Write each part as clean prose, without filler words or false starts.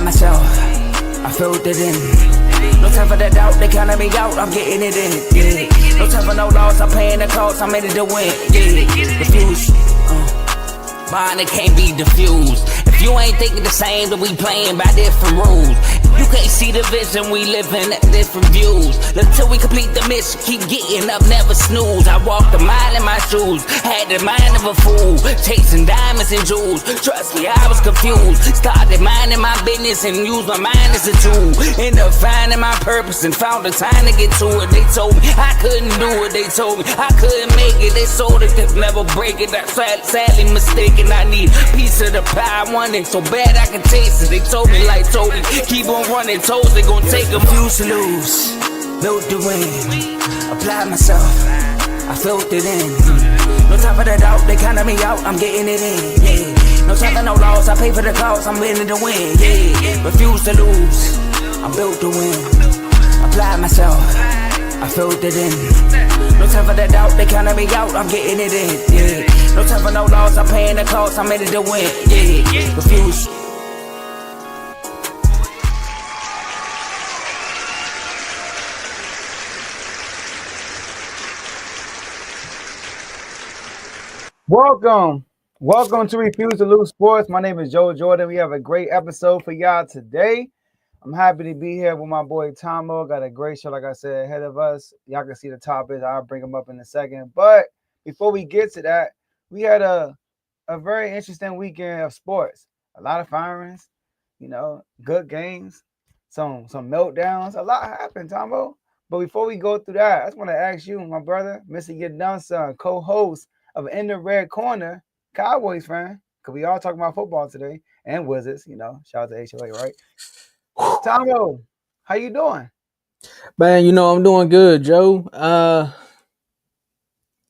myself, I filled it in. No time for the doubt, they counted me out, I'm getting it in. Yeah. No time for no loss, I'm paying the cost, I'm in it to win. Yeah. Refuse. Mine, it can't be diffused. If you ain't thinking the same, then we playing by different rules. You can't see the vision, we living at different views. Until we complete the mission, keep getting up, never snooze. I walked a mile in my shoes, had the mind of a fool, chasing diamonds and jewels. Trust me, I was confused. Started minding my business and used my mind as a tool. Ended up finding my purpose and found the time to get to it. They told me I couldn't do it, they told me I couldn't make it. They sold it, could never break it. That's sadly mistaken. I need a piece of the pie, I want it so bad I can taste it. They told me like Toby, keep on running toes, they gon' take them. Refuse to lose, built the win, applied myself, I filled it in. No time for the doubt, they counted me out, I'm getting it in. Yeah. No time for no loss, I pay for the cost, I'm winning to win. Yeah. Refuse to lose, I'm built to win, applied myself, I filled it in. No time for the doubt, they counted me out, I'm getting it in. Yeah. No time for no loss, I'm paying the cost, I'm in it to win. Yeah. Refuse. Welcome to Refuse to Lose Sports. My name is Joe Jordan. We have a great episode for y'all today. I'm happy to be here with my boy Tomo. Got a great show, like I said, ahead of us. Y'all can see the topics. I'll bring them up in a second. But before we get to that, we had a very interesting weekend of sports. A lot of firings, good games, some meltdowns. A lot happened, Tomo. But before we go through that, I just want to ask you, my brother, Mr. Get Done Son, co-host of In the Red Corner, Cowboys fan, because we all talking about football today, and Wizards, shout out to HOA, right? Tomo, how you doing? Man, I'm doing good, Joe. I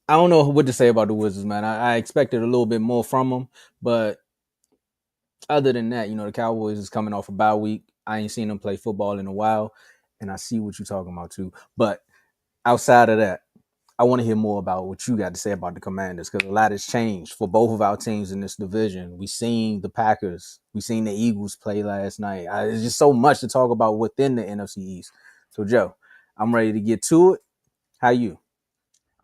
don't know what to say about the Wizards, man. I expected a little bit more from them, but other than that, the Cowboys is coming off a bye week. I ain't seen them play football in a while, and I see what you're talking about too. But outside of that, I want to hear more about what you got to say about the Commanders, because a lot has changed for both of our teams in this division. We seen the Packers, we seen the Eagles play last night. There's just so much to talk about within the NFC East. So, Joe, I'm ready to get to it. How you?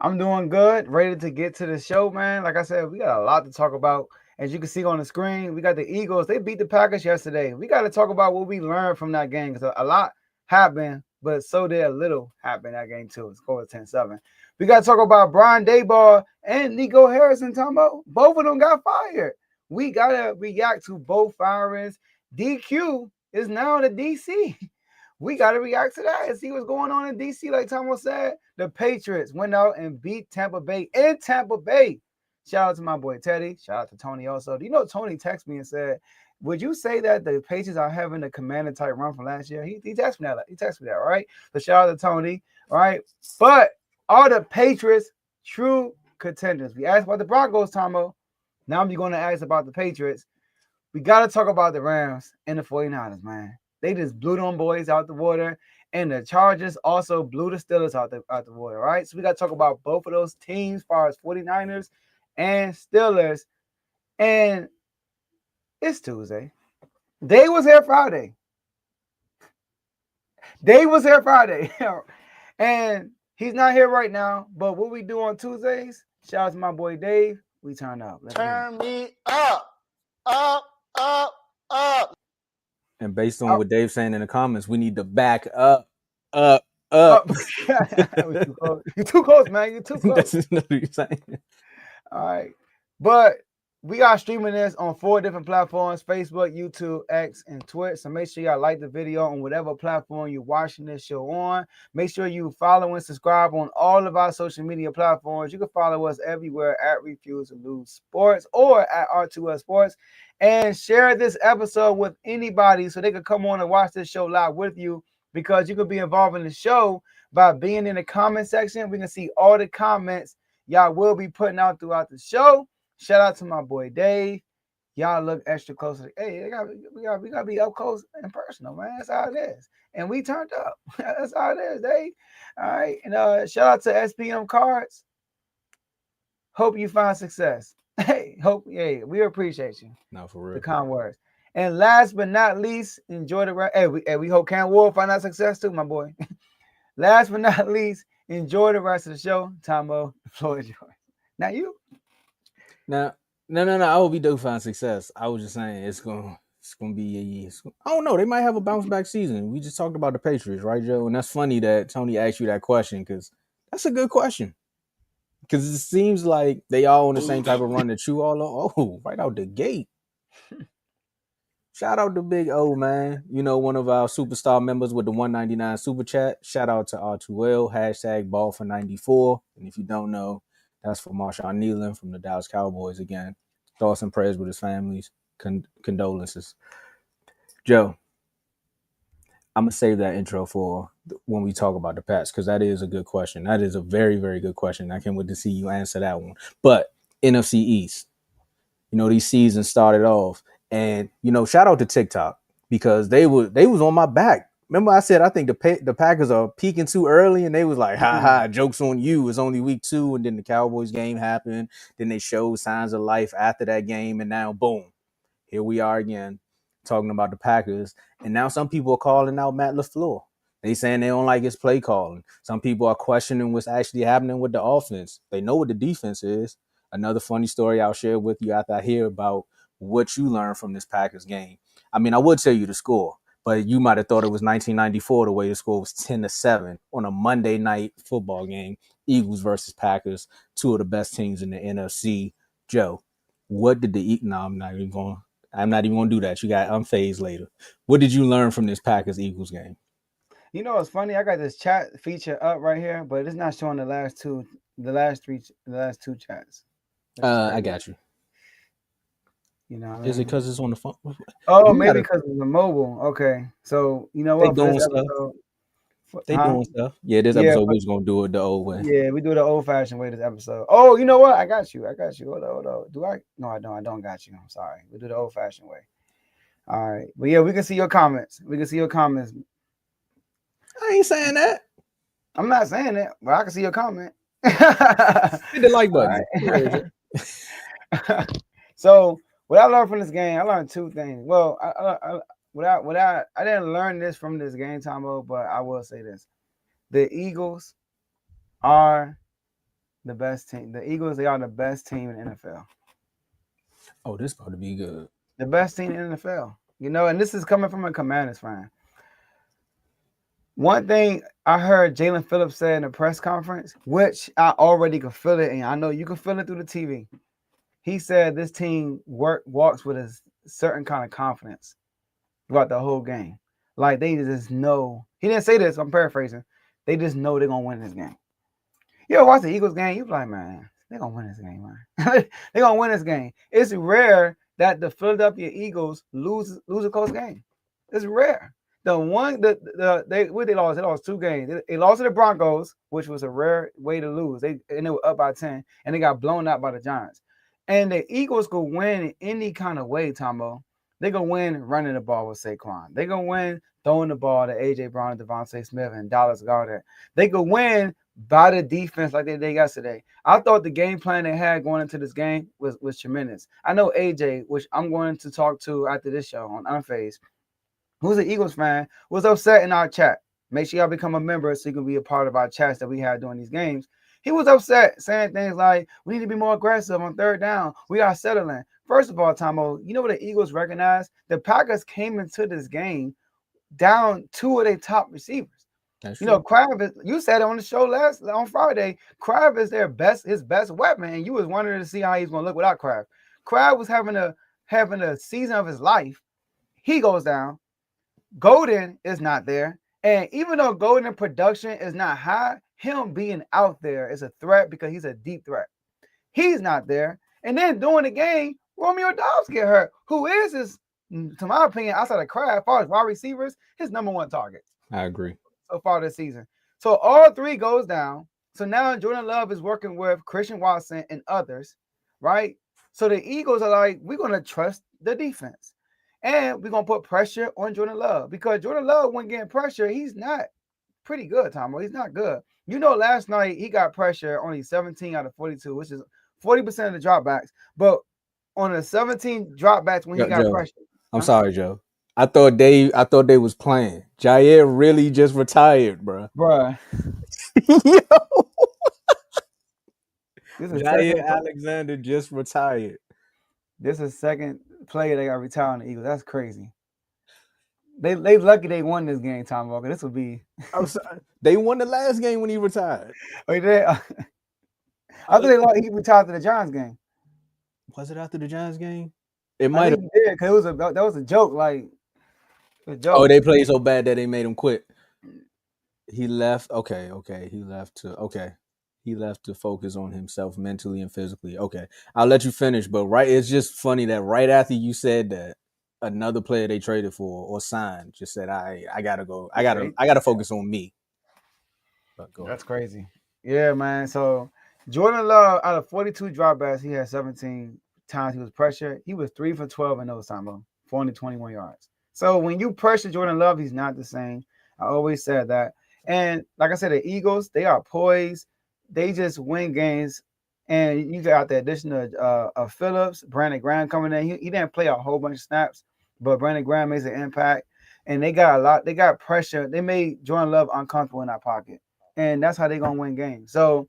I'm doing good, ready to get to the show, man. Like I said, we got a lot to talk about. As you can see on the screen, we got the Eagles. They beat the Packers yesterday. We got to talk about what we learned from that game, because a lot happened, but so did a little happen in that game too. It scored 10-7. We got to talk about Brian Daboll and Nico Harrison, Tomo. Both of them got fired. We got to react to both firings. DQ is now in the DC. We got to react to that and see what's going on in DC. Like Tomo said, the Patriots went out and beat Tampa Bay in Tampa Bay. Shout out to my boy Teddy. Shout out to Tony also. Do you know Tony texted me and said, would you say that the Patriots are having a commander type run from last year? He texted me that. He texted me that, right? So shout out to Tony, all right? But are the Patriots true contenders? We asked about the Broncos, Tomo. Now I'm going to ask about the Patriots. We got to talk about the Rams and the 49ers, man. They just blew them boys out the water. And the Chargers also blew the Steelers out the water, right? So we got to talk about both of those teams as far as 49ers and Steelers. And it's Tuesday. Dave was here Friday. And he's not here right now. But what we do on Tuesdays, shout out to my boy Dave, we turn up. Turn me up. And based on what Dave's saying in the comments, we need to back up. You're too close, man. You're too close. That's what you're saying. All right. But we are streaming this on 4 different platforms: Facebook, YouTube, X, and Twitch. So make sure y'all like the video on whatever platform you're watching this show on. Make sure you follow and subscribe on all of our social media platforms. You can follow us everywhere at Refuse to Lose Sports or at R2S Sports. And share this episode with anybody so they can come on and watch this show live with you, because you could be involved in the show by being in the comment section. We can see all the comments y'all will be putting out throughout the show. Shout out to my boy Dave. Y'all look extra close. Hey, we gotta be up close and personal, man. That's how it is. And we turned up. That's how it is, Dave. All right. And shout out to SPM Cards. Hope you find success. Hey, we appreciate you. No, for real. The kind words. And last but not least, enjoy the rest. Hey, we hope Cam Ward find out success too, my boy. Last but not least, enjoy the rest of the show. Tomo, the floor is yours. Now you. Now, no. I hope we do find success. I was just saying it's gonna be. I don't know. They might have a bounce back season. We just talked about the Patriots, right, Joe? And that's funny that Tony asked you that question because that's a good question. Because it seems like they all on the same type of run that you all on. Oh, right out the gate. Shout out to Big O, man. You know, one of our superstar members with the 199 super chat. Shout out to R2L, hashtag ball for 94. And if you don't know, that's for Marshawn Nealon from the Dallas Cowboys again. Thoughts and prayers with his families. Condolences. Joe, I'm going to save that intro for when we talk about the Pats because that is a good question. That is a very, very good question. I can't wait to see you answer that one. But NFC East, you know, these seasons started off. And, you know, shout out to TikTok because they was on my back. Remember I said I think the Packers are peaking too early and they was like, ha, joke's on you. It's only week 2 and then the Cowboys game happened. Then they showed signs of life after that game and now, boom, here we are again talking about the Packers. And now some people are calling out Matt LaFleur. They saying they don't like his play calling. Some people are questioning what's actually happening with the offense. They know what the defense is. Another funny story I'll share with you after I hear about what you learned from this Packers game. I mean, I would tell you the score, but you might have thought it was 1994 the way the score was 10-7 on a Monday night football game. Eagles versus Packers, two of the best teams in the NFC. Joe, what did the no, I'm not even going to do that. You got unfazed later. What did you learn from this Packers Eagles game? You know what's funny? I got this chat feature up right here, but it's not showing the last two chats. I got you. You know, is it because it's on the phone? Oh, maybe because it's a mobile. Okay, so you know what? They doing stuff. Yeah, this episode we're just gonna do it the old way. Yeah, we do it the old-fashioned way this episode. Oh, you know what? I got you. Hold on. Do I? No, I don't. I don't got you. I'm sorry. We do the old-fashioned way. All right, but yeah, we can see your comments. I ain't saying that. I'm not saying it, but I can see your comment. Hit the like button. Right. So what I learned from this game, I learned two things. Well, I didn't learn this from this game, Tomo, but I will say this: the Eagles are the best team. The Eagles, they are the best team in the NFL. Oh, this about to be good. The best team in the NFL. You know, and this is coming from a Commanders fan. One thing I heard Jalen Phillips say in a press conference, which I already could feel it, and I know you can feel it through the TV. He said this team walks with a certain kind of confidence throughout the whole game. Like they just know. He didn't say this, I'm paraphrasing. They just know they're going to win this game. You ever watch the Eagles game, you're like, man, they're going to win this game, man. They're going to win this game. It's rare that the Philadelphia Eagles lose a close game. It's rare. They lost. They lost 2 games. They lost to the Broncos, which was a rare way to lose. They were up by 10, and they got blown out by the Giants. And the Eagles could win in any kind of way, Tomo. They gonna win running the ball with Saquon. They gonna win throwing the ball to A.J. Brown, Devontae Smith, and Dallas Goedert. They could win by the defense like they did yesterday. I thought the game plan they had going into this game was tremendous. I know AJ, which I'm going to talk to after this show on Unfazed, who's an Eagles fan, was upset in our chat. Make sure y'all become a member so you can be a part of our chats that we have during these games. He was upset, saying things like, we need to be more aggressive on 3rd down. We are settling. First of all, Tomo, you know what the Eagles recognize? The Packers came into this game down 2 of their top receivers. That's true. Crab, you said it on the show on Friday, Crab is his best weapon, and you was wondering to see how he's going to look without Crab. Crab was having a season of his life. He goes down. Golden is not there. And even though Golden production is not high, him being out there is a threat because he's a deep threat. He's not there. And then during the game, Romeo Dobbs get hurt, who is to my opinion, outside of Crab, as far as wide receivers, his number 1 target. I agree. So far this season. So all 3 goes down. So now Jordan Love is working with Christian Watson and others, right? So the Eagles are like, we're going to trust the defense. And we're going to put pressure on Jordan Love because Jordan Love, when getting pressure, he's not pretty good, Tomo. He's not good. Last night he got pressure only 17 out of 42, which is 40% of the dropbacks. But on the 17 dropbacks when he got pressure. I'm sorry, Joe. I thought they was playing. Jair really just retired, bro. Bruh. Yo, This is Jair second. Alexander just retired. This is second player they got retired on the Eagles. That's crazy. They lucky they won this game, Tom Walker. This would be. I'm sorry. They won the last game when he retired. I thought they lost. He retired to the Giants game. Was it after the Giants game? It I might have. think he did because that was a joke. Like a joke. Oh, they played so bad that they made him quit. He left. Okay. He left to focus on himself mentally and physically. Okay, I'll let you finish. But it's just funny that right after you said that, another player they traded for or signed just said, I gotta go. I gotta focus on me. But go That's ahead. crazy. Yeah, man. So Jordan Love, out of 42 dropbacks, he had 17 times he was pressured. He was 3 for 12 in those times, 421 yards. So when you pressure Jordan Love, he's not the same. I always said that. And like I said, the Eagles, they are poised. They just win games. And you got the addition of Phillips, Brandon Graham coming in. He didn't play a whole bunch of snaps, but Brandon Graham makes an impact. And they got pressure. They made Jordan Love uncomfortable in that pocket. And that's how they're gonna win games. So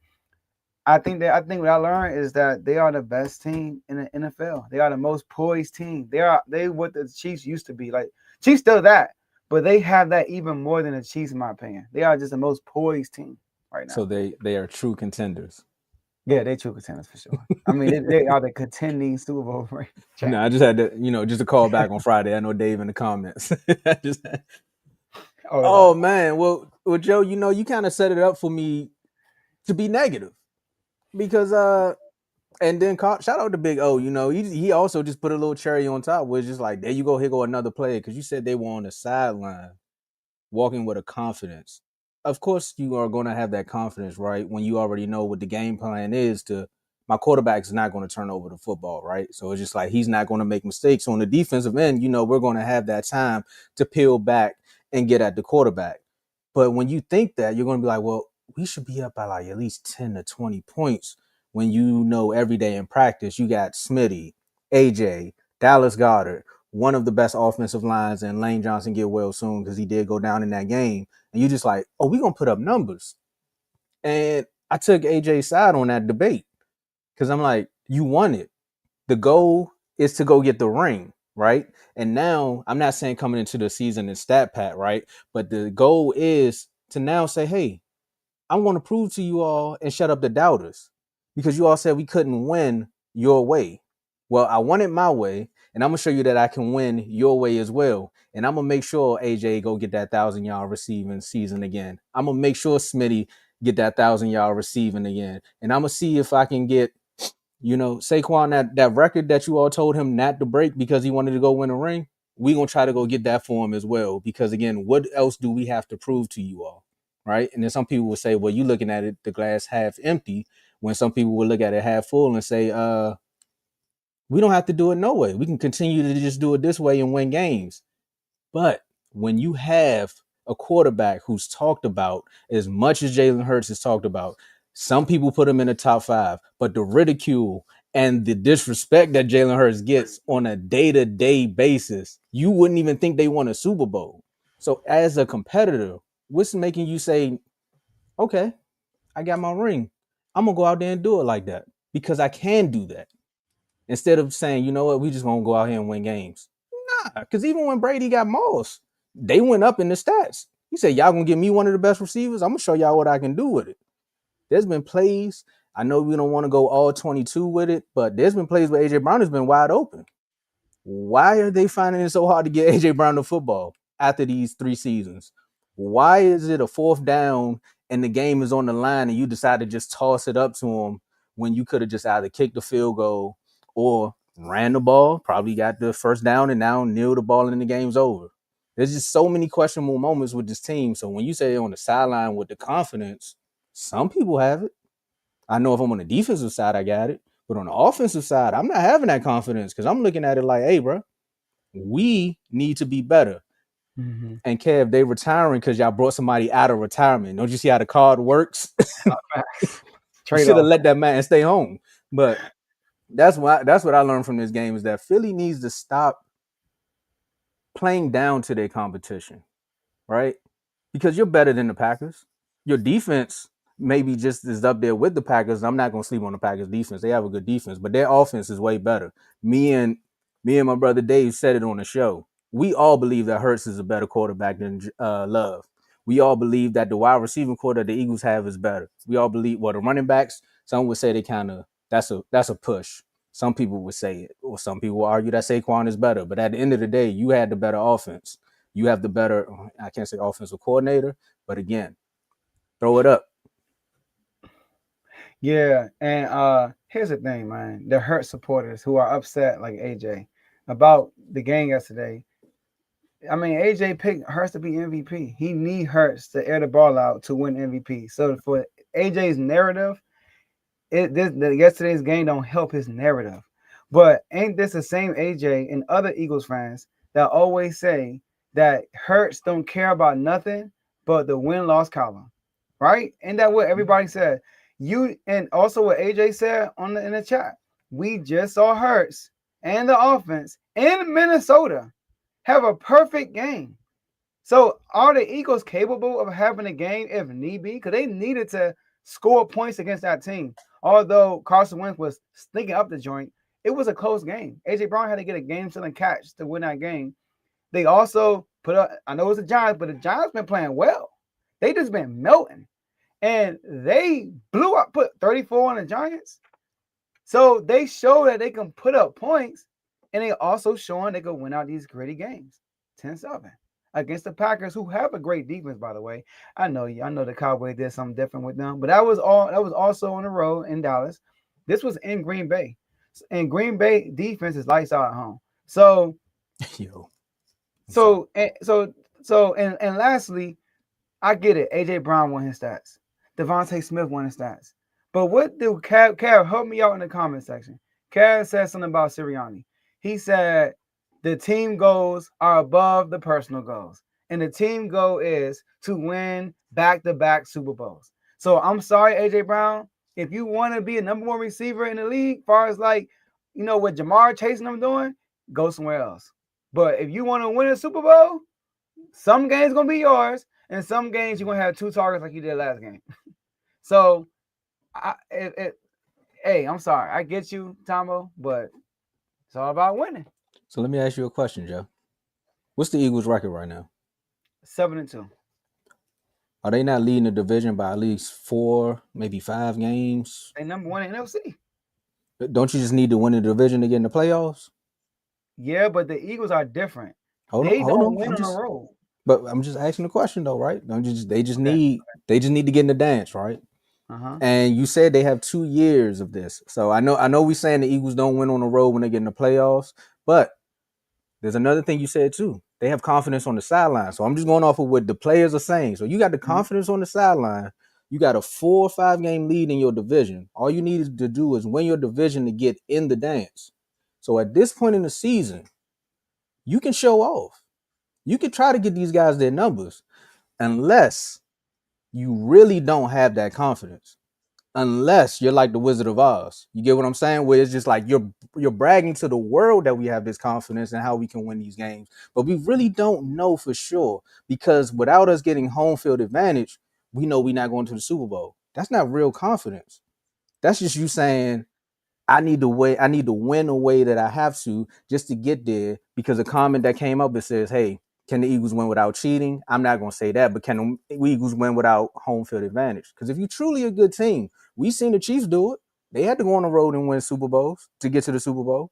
I think what I learned is that they are the best team in the NFL. They are the most poised team. They what the Chiefs used to be. Like Chiefs still that, but they have that even more than the Chiefs, in my opinion. They are just the most poised team right now. So they are true contenders. Yeah, they true contenders for sure. I mean, they are the contending Super Bowl ring. No, I just had to, just a call back on Friday. I know Dave in the comments. Oh man, well, Joe, you kind of set it up for me to be negative because and then shout out to Big O. He also just put a little cherry on top, where it's just like, there you go, here go another player, because you said they were on the sideline walking with a confidence. Of course, you are going to have that confidence, right? When you already know what the game plan is my quarterback is not going to turn over the football, right? So it's just like, he's not going to make mistakes. On the defensive end, we're going to have that time to peel back and get at the quarterback. But when you think that, you're going to be like, well, we should be up by like at least 10 to 20 points when every day in practice, you got Smitty, AJ, Dallas Goedert, one of the best offensive lines, and Lane Johnson get well soon because he did go down in that game. And you just like, oh, we're going to put up numbers. And I took AJ's side on that debate because I'm like, you won it. The goal is to go get the ring, right? And now I'm not saying coming into the season and stat pat, right? But the goal is to now say, hey, I want to prove to you all and shut up the doubters, because you all said we couldn't win your way. Well, I won it my way, and I'm going to show you that I can win your way as well. And I'm going to make sure AJ go get that 1,000-yard receiving season again. I'm going to make sure Smitty get that 1,000-yard receiving again. And I'm going to see if I can get, Saquon, that record that you all told him not to break because he wanted to go win a ring. We're going to try to go get that for him as well. Because, again, what else do we have to prove to you all? Right. And then some people will say, well, you're looking at it, the glass half empty, when some people will look at it half full and say, we don't have to do it no way. We can continue to just do it this way and win games. But when you have a quarterback who's talked about as much as Jalen Hurts is talked about, some people put him in the top 5, but the ridicule and the disrespect that Jalen Hurts gets on a day-to-day basis, you wouldn't even think they won a Super Bowl. So as a competitor, what's making you say, okay, I got my ring, I'm going to go out there and do it like that because I can do that? Instead of saying, you know what, we just going to go out here and win games. Nah, because even when Brady got Moss, they went up in the stats. He said, y'all going to give me one of the best receivers? I'm going to show y'all what I can do with it. There's been plays, I know we don't want to go all 22 with it, but there's been plays where A.J. Brown has been wide open. Why are they finding it so hard to get A.J. Brown the football after these 3 seasons? Why is it a 4th down and the game is on the line and you decide to just toss it up to him when you could have just either kicked the field goal or ran the ball, probably got the 1st down and now kneel the ball and the game's over? There's just so many questionable moments with this team. So when you say on the sideline with the confidence, some people have it. I know if I'm on the defensive side, I got it. But on the offensive side, I'm not having that confidence because I'm looking at it like, hey, bro, we need to be better. Mm-hmm. And Kev, they retiring because y'all brought somebody out of retirement. Don't you see how the card works? You should have let that man stay home. But that's what I learned from this game is that Philly needs to stop playing down to their competition, right? Because you're better than the Packers. Your defense maybe just is up there with the Packers. I'm not gonna sleep on the Packers defense. They have a good defense, but their offense is way better. Me and my brother Dave said it on the show. We all believe that Hurts is a better quarterback than Love. We all believe that the wide receiving core that the Eagles have is better. We all believe the running backs, some would say they kind of that's a push. Some people would say it, or some people will argue that Saquon is better. But at the end of the day, you had the better offense. You have the better, I can't say offensive coordinator, but again, throw it up. Yeah, and here's the thing, man. The Hurt supporters who are upset like AJ about the game yesterday. I mean, AJ picked Hurts to be MVP. He need Hurts to air the ball out to win MVP. So for AJ's narrative, yesterday's game don't help his narrative. But ain't this the same AJ and other Eagles fans that always say that Hurts don't care about nothing but the win-loss column, right? Ain't that what everybody said? You and also what AJ said in the chat. We just saw Hurts and the offense in Minnesota have a perfect game. So are the Eagles capable of having a game if need be? Because they needed to score points against that team. Although Carson Wentz was sneaking up the joint, it was a close game. AJ Brown had to get a game-sealing catch to win that game. They also put up, I know it's the Giants, but the Giants been playing well. They just been melting. And they blew up, put 34 on the Giants. So they show that they can put up points, and they also showing they can win out these gritty games. 10-7 against the Packers, who have a great defense, by the way. I know the Cowboys did something different with them, but that was also on the road in Dallas. This was in Green Bay. And Green Bay defense is lights out at home. So and lastly, I get it. AJ Brown won his stats. Devontae Smith won his stats. But what do Cav help me out in the comment section? Cav said something about Sirianni. He said the team goals are above the personal goals. And the team goal is to win back-to-back Super Bowls. So I'm sorry, AJ Brown. If you want to be a number one receiver in the league, as far as what Jamar Chase and them doing, go somewhere else. But if you want to win a Super Bowl, some games going to be yours, and some games you're going to have 2 targets like you did last game. So, hey, I'm sorry. I get you, Tomo, but it's all about winning. So let me ask you a question, Joe. What's the Eagles' record right now? 7-2. Are they not leading the division by at least 4, maybe 5 games? They number one in NFC. Don't you just need to win the division to get in the playoffs? Yeah, but the Eagles are different. Hold They on. don't win on the road. But I'm just asking the question though, right? They just need to get in the dance, right? Uh-huh. And you said they have 2 years of this. So I know we saying the Eagles don't win on the road when they get in the playoffs, but there's another thing you said too. They have confidence on the sideline. So I'm just going off of what the players are saying. So you got the confidence on the sideline. You got a 4 or 5 game lead in your division. All you need to do is win your division to get in the dance. So at this point in the season, you can show off. You can try to get these guys their numbers unless you really don't have that confidence. Unless you're like the Wizard of Oz. You get what I'm saying? Where it's just like you're bragging to the world that we have this confidence and how we can win these games. But we really don't know for sure, because without us getting home field advantage, we know we're not going to the Super Bowl. That's not real confidence. That's just you saying, I need to win a way that I have to just to get there, because a comment that came up that says, hey, can the Eagles win without cheating? I'm not going to say that, but can the Eagles win without home field advantage? Because if you're truly a good team, we've seen the Chiefs do it. They had to go on the road and win Super Bowls to get to the Super Bowl.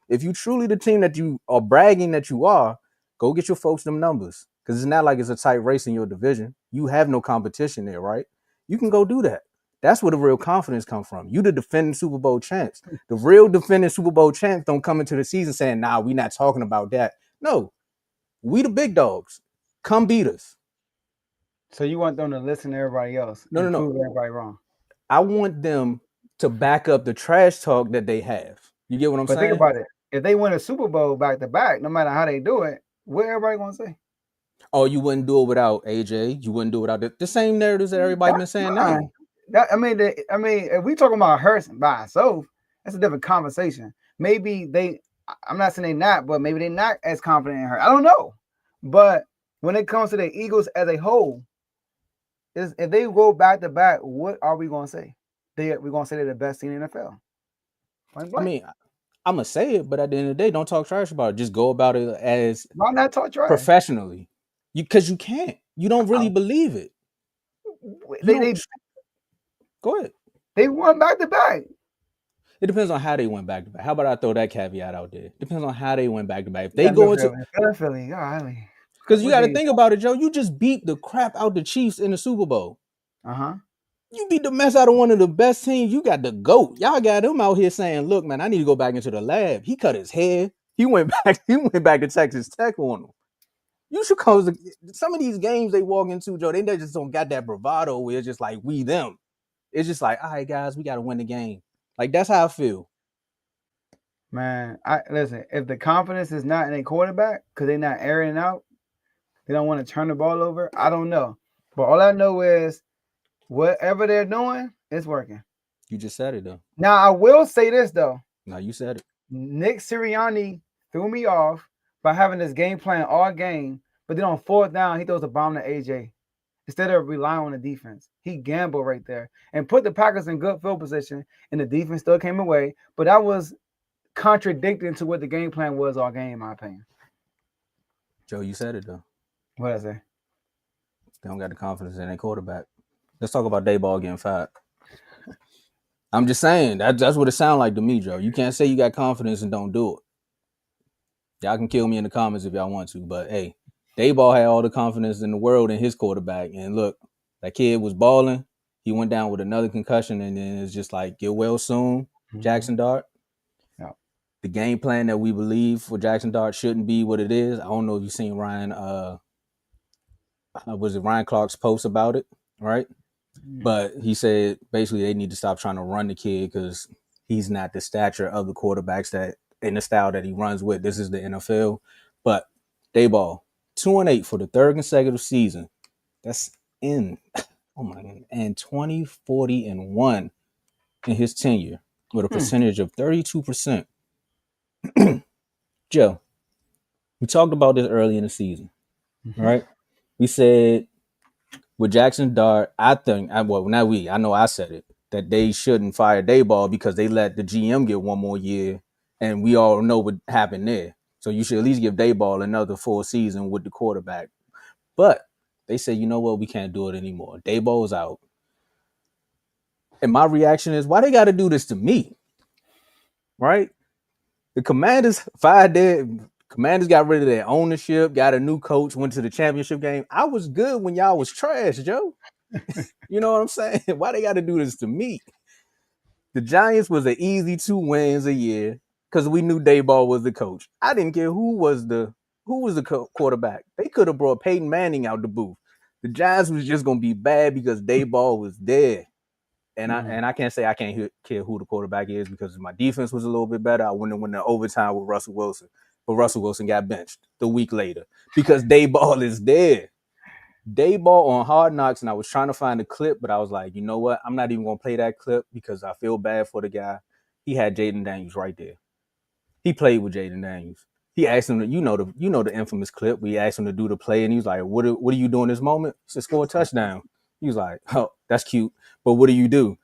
If you truly the team that you are bragging that you are, go get your folks them numbers, because it's not like it's a tight race in your division. You have no competition there, right? You can go do that. That's where the real confidence comes from. You the defending Super Bowl champs. The real defending Super Bowl champs don't come into the season saying, nah, we're not talking about that. No. We the big dogs. Come beat us. So you want them to listen to everybody else? No. Prove everybody wrong. I want them to back up the trash talk that they have. You get what I'm saying? But think about it. If they win a Super Bowl back to back, no matter how they do it, what everybody gonna say? Oh, you wouldn't do it without AJ. You wouldn't do it without the same narratives that everybody been saying now. I mean, if we talking about Hurts by himself, that's a different conversation. Maybe they I'm not saying they not, but maybe they're not as confident in her. I don't know. But when it comes to the Eagles as a whole, if they go back to back, what are we gonna say? We're gonna say they're the best team in the NFL. Point I blank. mean, I'm gonna say it, but at the end of the day, don't talk trash about it. Just go about it as Why not talk trash? professionally. Because you can't. You don't really believe it. They Go ahead. they won back to back. It depends on how they went back to back. How about I throw that caveat out there? Depends on how they went back to back. If they go into, Philly, golly. because you got to think about it, Joe. You just beat the crap out the Chiefs in the Super Bowl. You beat the mess out of one of the best teams. You got the GOAT. Y'all got him out here saying, "Look, man, I need to go back into the lab." He cut his hair. He went back. He went back to Texas Tech on him. You should cause some of these games they walk into, Joe. They just don't got that bravado where it's just like we them. It's just like, all right, guys, we got to win the game. Like that's how I feel. Man, listen. If the confidence is not in a quarterback because they're not airing out, they don't want to turn the ball over. I don't know, but all I know is whatever they're doing, it's working. You just said it though. Now I will say this though. No, you said it. Nick Sirianni threw me off by having this game plan all game, but then on fourth down, he throws a bomb to AJ. Instead of relying on the defense, he gambled right there and put the Packers in good field position, and the defense still came away. But that was contradicting to what the game plan was all game, in my opinion. Joe, you said it though. What did I say? They don't got the confidence in their quarterback. Let's talk about Daboll getting fired. I'm just saying that's what it sounds like to me, Joe. You can't say you got confidence and don't do it. Y'all can kill me in the comments if y'all want to, but hey, Daboll had all the confidence in the world in his quarterback, and look, that kid was balling. He went down with another concussion, and then it's just like get well soon, Jackson Dart. Yeah. The game plan that we believe for Jackson Dart shouldn't be what it is. I don't know if you've seen Ryan. Was it Ryan Clark's post about it, right? But he said basically they need to stop trying to run the kid because he's not the stature of the quarterbacks that in the style that he runs with. This is the NFL. But Daboll, 2-8 for the third consecutive season. That's in, oh my God, and 20, 40, and 1 in his tenure with a percentage of 32%. Joe, we talked about this early in the season, right? We said with Jackson Dart, I know I said it, that they shouldn't fire Daboll because they let the GM get one more year, and we all know what happened there. So you should at least give Daboll another full season with the quarterback. But they said, you know what, we can't do it anymore. Daboll's out. And my reaction is, why they got to do this to me? Right? The Commanders fired Commanders got rid of their ownership, got a new coach, went to the championship game. I was good when y'all was trash, Joe. You know what I'm saying? Why they got to do this to me? The Giants was an easy 2 wins a year because we knew Daboll was the coach. I didn't care who was the quarterback. They could have brought Peyton Manning out the booth. The Giants was just gonna be bad because Daboll was there. And I can't say I can't care who the quarterback is because my defense was a little bit better. I wouldn't have won the overtime with Russell Wilson. But Russell Wilson got benched the week later because Daboll is there. Daboll on Hard Knocks, and I was trying to find a clip, but I was like, you know what? I'm not even going to play that clip because I feel bad for the guy. He had Jaden Daniels right there. He played with Jaden Daniels. He asked him, you know the infamous clip. We asked him to do the play, and he was like, what are you doing this moment? He said, score a touchdown. He was like, oh, that's cute. But what do you do?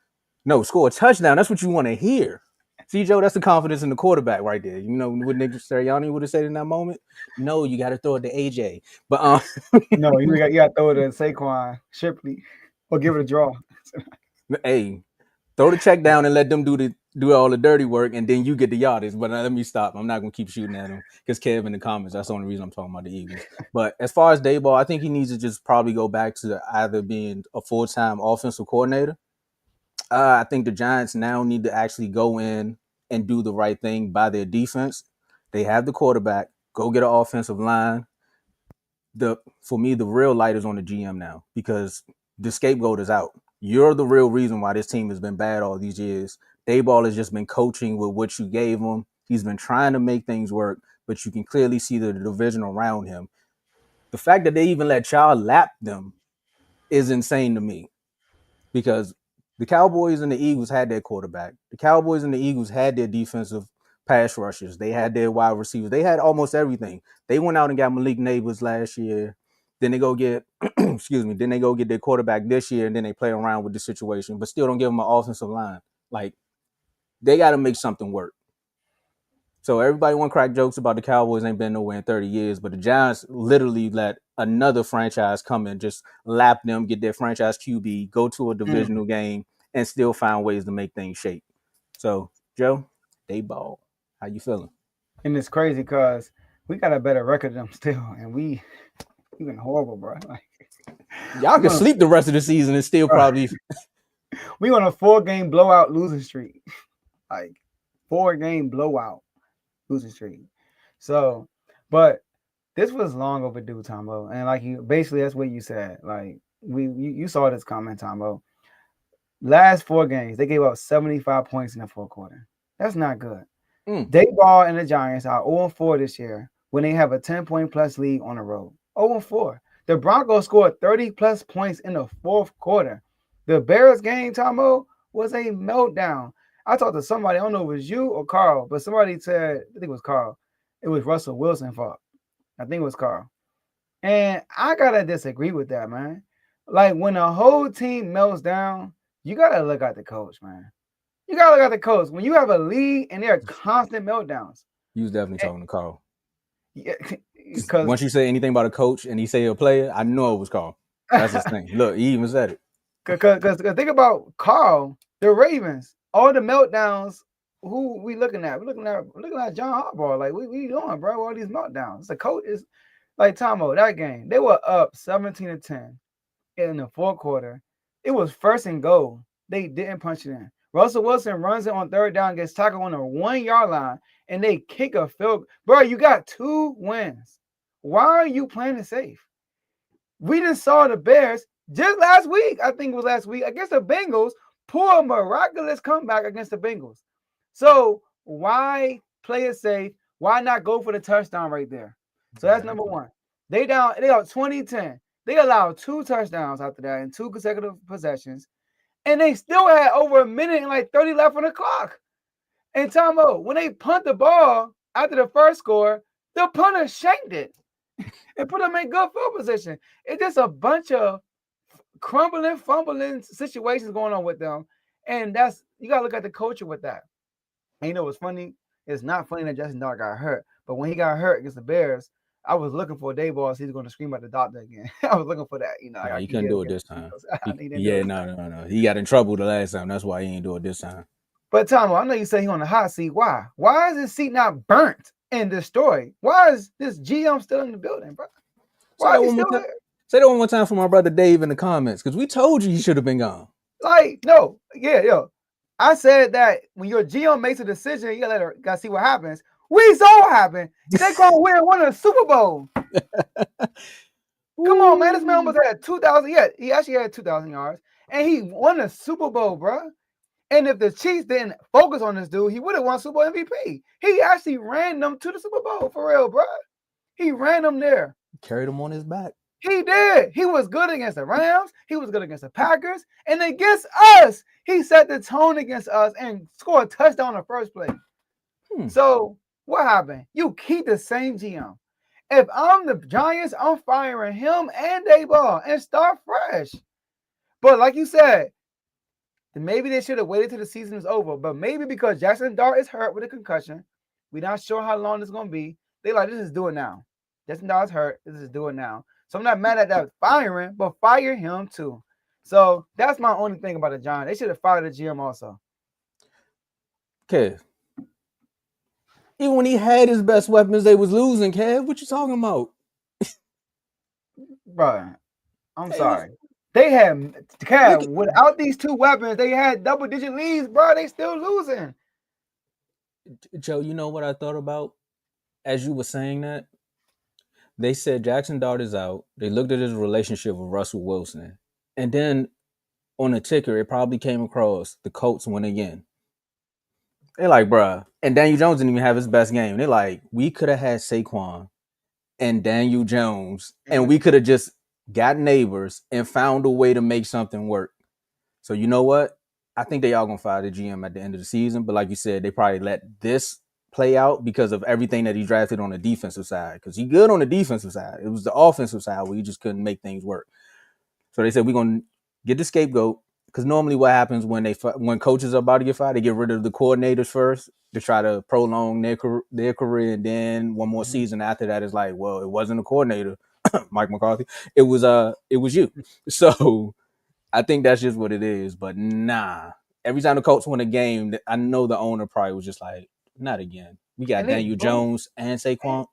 No, score a touchdown. That's what you want to hear. See, Joe, that's the confidence in the quarterback right there. You know what Nick Sirianni would have said in that moment? No, you got to throw it to AJ. But no, you got to throw it to Saquon, Shipley, or give it a draw. Hey, throw the check down and let them do all the dirty work, and then you get the yardage. But let me stop. I'm not going to keep shooting at him because Kev in the comments, that's the only reason I'm talking about the Eagles. But as far as Daboll, I think he needs to just probably go back to either being a full-time offensive coordinator. I think the Giants now need to actually go in and do the right thing by their defense. They have the quarterback. Go get an offensive line. For me, the real light is on the GM now because the scapegoat is out. You're the real reason why this team has been bad all these years. Daboll has just been coaching with what you gave him. He's been trying to make things work, but you can clearly see the division around him. The fact that they even let Child lap them is insane to me because the Cowboys and the Eagles had their quarterback. The Cowboys and the Eagles had their defensive pass rushers. They had their wide receivers. They had almost everything. They went out and got Malik Neighbors last year. Then they go get, excuse me, then they go get their quarterback this year, and then they play around with the situation, but still don't give them an offensive line. Like, they got to make something work. So everybody want to crack jokes about the Cowboys ain't been nowhere in 30 years, but the Giants literally let another franchise come and just lap them, get their franchise QB, go to a divisional game, and still find ways to make things shake. So, Joe, they ball. How you feeling? And it's crazy because we got a better record than them still, and we been horrible, bro. Like, y'all can sleep the rest of the season and still probably. We on a 4-game blowout losing streak, like 4-game blowout losing streak. So, but this was long overdue, Tomo, and like you basically that's what you said. Like you saw this comment, Tomo. Last 4 games, they gave up 75 points in the fourth quarter. That's not good. Daboll and the Giants are 0-4 this year when they have a 10-point plus lead on the road. 0-4. The Broncos scored 30 plus points in the fourth quarter. The Bears game, Tomo, was a meltdown. I talked to somebody, I don't know if it was you or Carl, but somebody said, I think it was Carl, it was Russell Wilson's fault. I think it was Carl. And I got to disagree with that, man. Like, when a whole team melts down, you got to look at the coach, man. You got to look at the coach. When you have a lead and there are constant meltdowns. You was definitely talking to Carl. Yeah, because once you say anything about a coach and he say a player, I know it was Carl. That's his thing. Look, he even said it. Because think about Carl, the Ravens, all the meltdowns. Who we looking at? We're looking at John Harbaugh. Like, what you doing, bro? All these meltdowns. The coach is like Tomo. That game, they were up 17-10 in the fourth quarter. It was 1st and goal. They didn't punch it in. Russell Wilson runs it on 3rd down, gets tackled on the 1-yard line, and they kick a field. Bro, you got 2 wins. Why are you playing it safe? We just saw the Bears just last week. I think it was last week against the Bengals. Pull a miraculous comeback against the Bengals. So why play it safe? Why not go for the touchdown right there? So that's number one. They got 20-10. They allowed 2 touchdowns after that in 2 consecutive possessions. And they still had over a minute and like 30 left on the clock. And Tomo, when they punt the ball after the first score, the punter shanked it and put them in good field position. It's just a bunch of crumbling, fumbling situations going on with them. And you got to look at the culture with that. And you know what's funny? It's not funny that Justin Dart got hurt. But when he got hurt against the Bears, I was looking for a Daboll so he's going to scream at the doctor again. I was looking for that. No, he couldn't do it this time. No. He got in trouble the last time. That's why he ain't do it this time. But Tomo, I know you say he on the hot seat. Why? Why is his seat not burnt and destroyed? Why is this GM still in the building, bro? Why is he still there? Say that one more time for my brother Dave in the comments, because we told you he should have been gone. Like, no. Yeah, yo. I said that when your GM makes a decision, you gotta see what happens. We saw what happened. They gonna win a Super Bowl. Come on, man. This man almost had 2,000. Yeah, he actually had 2,000 yards. And he won a Super Bowl, bro. And if the Chiefs didn't focus on this dude, he would have won Super Bowl MVP. He actually ran them to the Super Bowl, for real, bro. He ran them there. Carried them on his back. He did. He was good against the Rams. He was good against the Packers. And against us, he set the tone against us and scored a touchdown in the first place. So what happened? You keep the same GM. If I'm the Giants, I'm firing him and Daboll and start fresh. But like you said, maybe they should have waited till the season is over. But maybe because Jackson Dart is hurt with a concussion, we're not sure how long it's going to be. They like, this is do it now. Jackson Dart's hurt. This is do it now. So I'm not mad at that firing, but fire him too. So that's my only thing about the Giants. They should have fired the GM also. Okay. Even when he had his best weapons, they was losing, Kev. What you talking about? Bro, I'm sorry. They had, Kev, without these 2 weapons, they had double-digit leads, bro. They still losing. Joe, you know what I thought about as you were saying that? They said Jackson Dart is out. They looked at his relationship with Russell Wilson. And then on the ticker, it probably came across the Colts win again. They're like, bruh. And Daniel Jones didn't even have his best game. They're like, we could have had Saquon and Daniel Jones, and we could have just got neighbors and found a way to make something work. So you know what? I think they all going to fire the GM at the end of the season. But like you said, they probably let this play out because of everything that he drafted on the defensive side. Because he good on the defensive side. It was the offensive side where he just couldn't make things work. So they said we're gonna get the scapegoat. Because normally what happens when coaches are about to get fired, they get rid of the coordinators first to try to prolong their career, and then one more season after that is like, well, it wasn't a coordinator, Mike McCarthy. It was you. So I think that's just what it is. But nah, every time the Colts win a game, I know the owner probably was just like, not again. We got Daniel Jones and Saquon.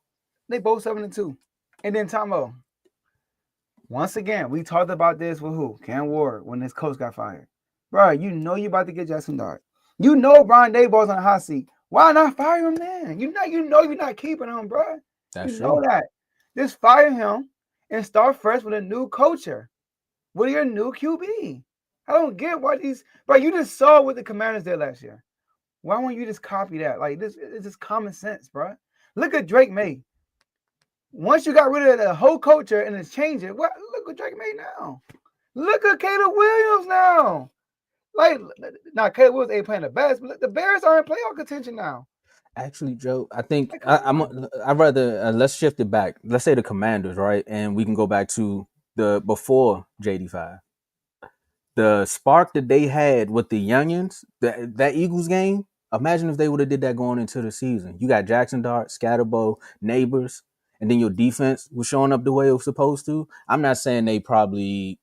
They both 7-2. And then Tomo. Once again, we talked about this with who? Cam Ward when his coach got fired. Bro, you know you about to get Jackson Dart. You know Brian Daboll's on the hot seat. Why not fire him then? You know you're not keeping him, bro. That's you know true. that. Just fire him and start fresh with a new culture. With your new QB. I don't get why these, bro. You just saw what the Commanders did last year. Why won't you just copy that? Like this, it's just common sense, bro. Look at Drake May. Once you got rid of the whole culture and it's changing, look what Drake made now. Look at Caleb Williams now. Like, now Caleb Williams ain't playing the best, but the Bears are in playoff contention now. Actually, Joe, I think I'd rather let's shift it back. Let's say the Commanders, right? And we can go back to the before JD5. The spark that they had with the youngins, that Eagles game. Imagine if they would have did that going into the season. You got Jackson Dart, Scatterbo, Neighbors, and then your defense was showing up the way it was supposed to. I'm not saying they probably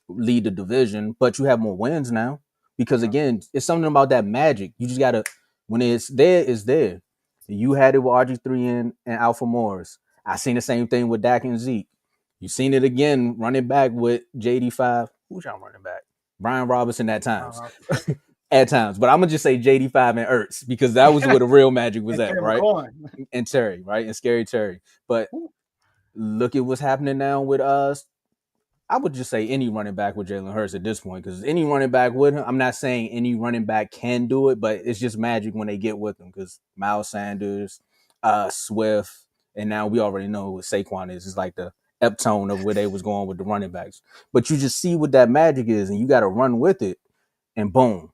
lead the division, but you have more wins now because again, it's something about that magic. You just gotta when it's there, it's there. You had it with RG3 and Alpha Morris. I seen the same thing with Dak and Zeke. You seen it again running back with JD5. Who's y'all running back? Brian Robinson at times. At times. But I'm gonna just say JD5 and Ertz because that was where the real magic was at, right? And Terry, right? And Scary Terry. But look at what's happening now with us. I would just say any running back with Jalen Hurts at this point, because any running back with him, I'm not saying any running back can do it, but it's just magic when they get with him because Miles Sanders, Swift, and now we already know what Saquon is. It's like the epitome of where they was going with the running backs. But you just see what that magic is, and you got to run with it, and boom.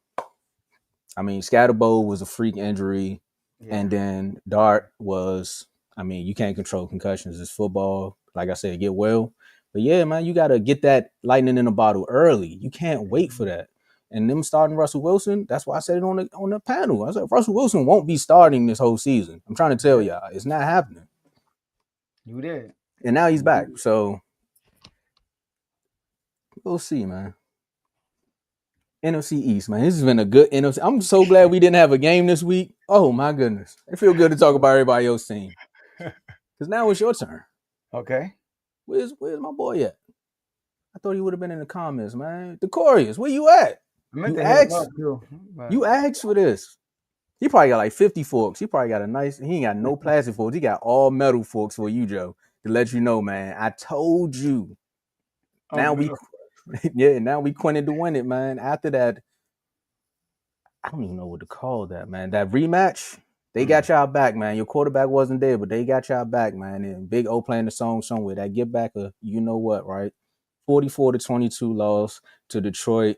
I mean, Scatterbo was a freak injury, and then Dart was, I mean, you can't control concussions. It's football. Like I said, get well. But yeah, man, you got to get that lightning in a bottle early. You can't wait for that. And them starting Russell Wilson, that's why I said it on the panel. I said, Russell Wilson won't be starting this whole season. I'm trying to tell y'all, it's not happening. You did. And now he's back. So we'll see, man. NFC East, man. This has been a good NFC. I'm so glad we didn't have a game this week. Oh, my goodness. It feels good to talk about everybody else's team. Because now it's your turn. Okay. Where's my boy at? I thought he would have been in the comments, man. Decorius, where you at? You asked for this. He probably got like 50 forks. He probably got he ain't got no plastic forks. He got all metal forks for you, Joe, to let you know, man. I told you. Now we Quinted to win it, man. After that, I don't even know what to call that, man. That rematch, they got y'all back, man. Your quarterback wasn't there, but they got y'all back, man. And Big O playing the song somewhere. That get back you know what, right? 44-22 loss to Detroit.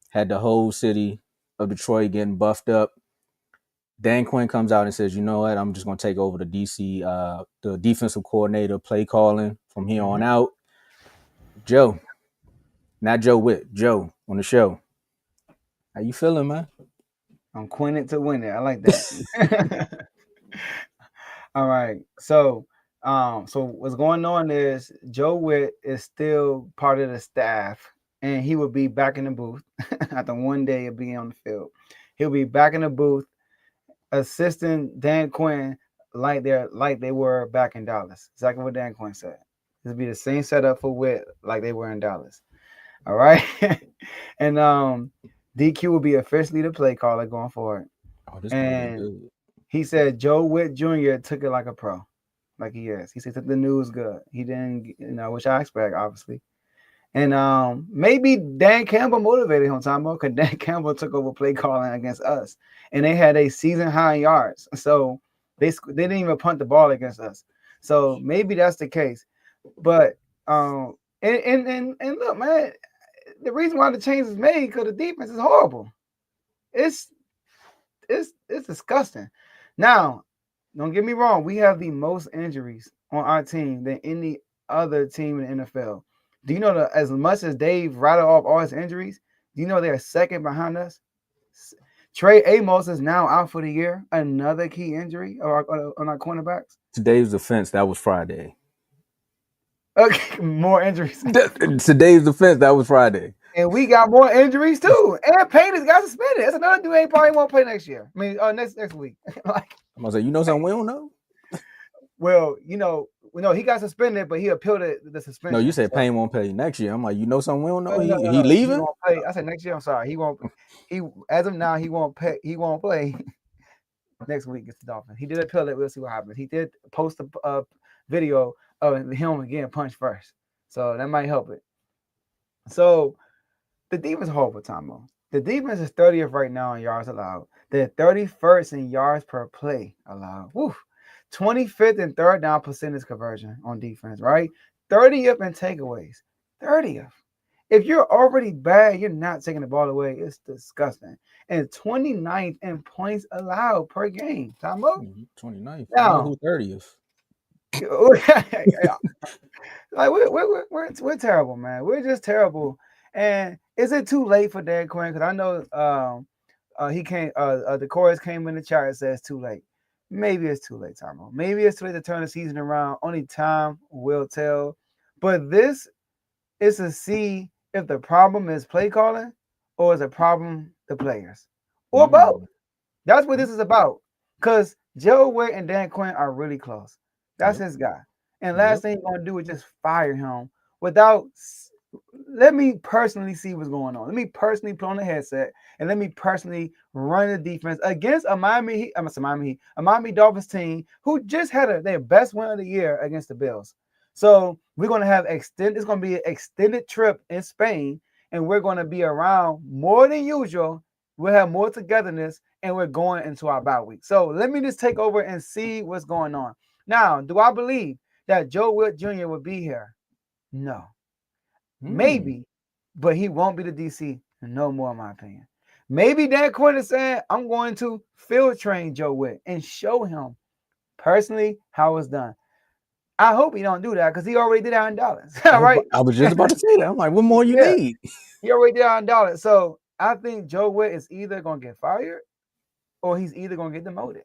Had the whole city of Detroit getting buffed up. Dan Quinn comes out and says, you know what? I'm just going to take over the the defensive coordinator play calling from here on out. Joe. Not Joe Witt. Joe on the show. How you feeling, man? I'm Quinted to win it. I like that. All right. So what's going on is Joe Witt is still part of the staff, and he will be back in the booth after one day of being on the field. He'll be back in the booth assisting Dan Quinn like they were back in Dallas. Exactly what Dan Quinn said. It'll be the same setup for Witt like they were in Dallas. All right. And DQ will be officially the play caller going forward. Oh, this and good. He said Joe Witt Jr. took it like a pro, like he is. He said took the news good. He didn't, which I expect, obviously. And maybe Dan Campbell motivated him, Tomo, because Dan Campbell took over play calling against us, and they had a season high yards. So they didn't even punt the ball against us. So maybe that's the case. But and look, man, the reason why the change is made because the defense is horrible. It's disgusting. Now, Don't get me wrong. We have the most injuries on our team than any other team in the NFL. Do you know that as much as Dave rattled off all his injuries, do you know they're second behind us? Trey Amos is now out for the year. Another key injury on our cornerbacks. Today's defense, that was Friday. Okay, more injuries. Today's defense, that was Friday. And we got more injuries too. And Payne's got suspended. That's another dude ain't probably won't play next year. I mean, next week. Like, I'm gonna say, you know something we don't know? well, he got suspended, but he appealed the suspension. No, you said Payne won't play next year. I'm like, you know something we don't know? No, He leaving? He won't play. I said next year. I'm sorry. He won't. He as of now he won't pay. He won't play next week against the Dolphins. He did appeal it. We'll see what happens. He did post a video of him again punched first, so that might help it. So the defense is horrible, Tomo. The defense is 30th right now in yards allowed. They're 31st in yards per play allowed. Woo. 25th in third down percentage conversion on defense, right? 30th in takeaways. 30th. If you're already bad, you're not taking the ball away. It's disgusting. And 29th in points allowed per game. Tomo? 29th. Now, Who 30th? Like we're terrible, man. We're just terrible. And is it too late for Dan Quinn? Because I know he came. The chorus came in the chat and says too late. Maybe it's too late, Tomo. Maybe it's too late to turn the season around. Only time will tell. But this is to see if the problem is play calling or is the problem the players or both. That's what this is about. Because Joe Witt and Dan Quinn are really close. That's his guy. And last thing he's going to do is just fire him without. Let me personally see what's going on. Let me personally put on the headset and let me personally run the defense against a Miami Dolphins team who just had their best win of the year against the Bills. So we're going to have it's going to be an extended trip in Spain, and we're going to be around more than usual. We'll have more togetherness, and we're going into our bye week. So let me just take over and see what's going on. Now, do I believe that Joe Witt Jr. will be here? No. Maybe, but he won't be the DC no more, in my opinion. Maybe Dan Quinn is saying, I'm going to field train Joe Witt and show him personally how it's done. I hope he don't do that because he already did that in Dallas. Right? I was just about to say that. I'm like, what more you need? He already did that in Dallas. So I think Joe Witt is either going to get fired or he's either going to get demoted.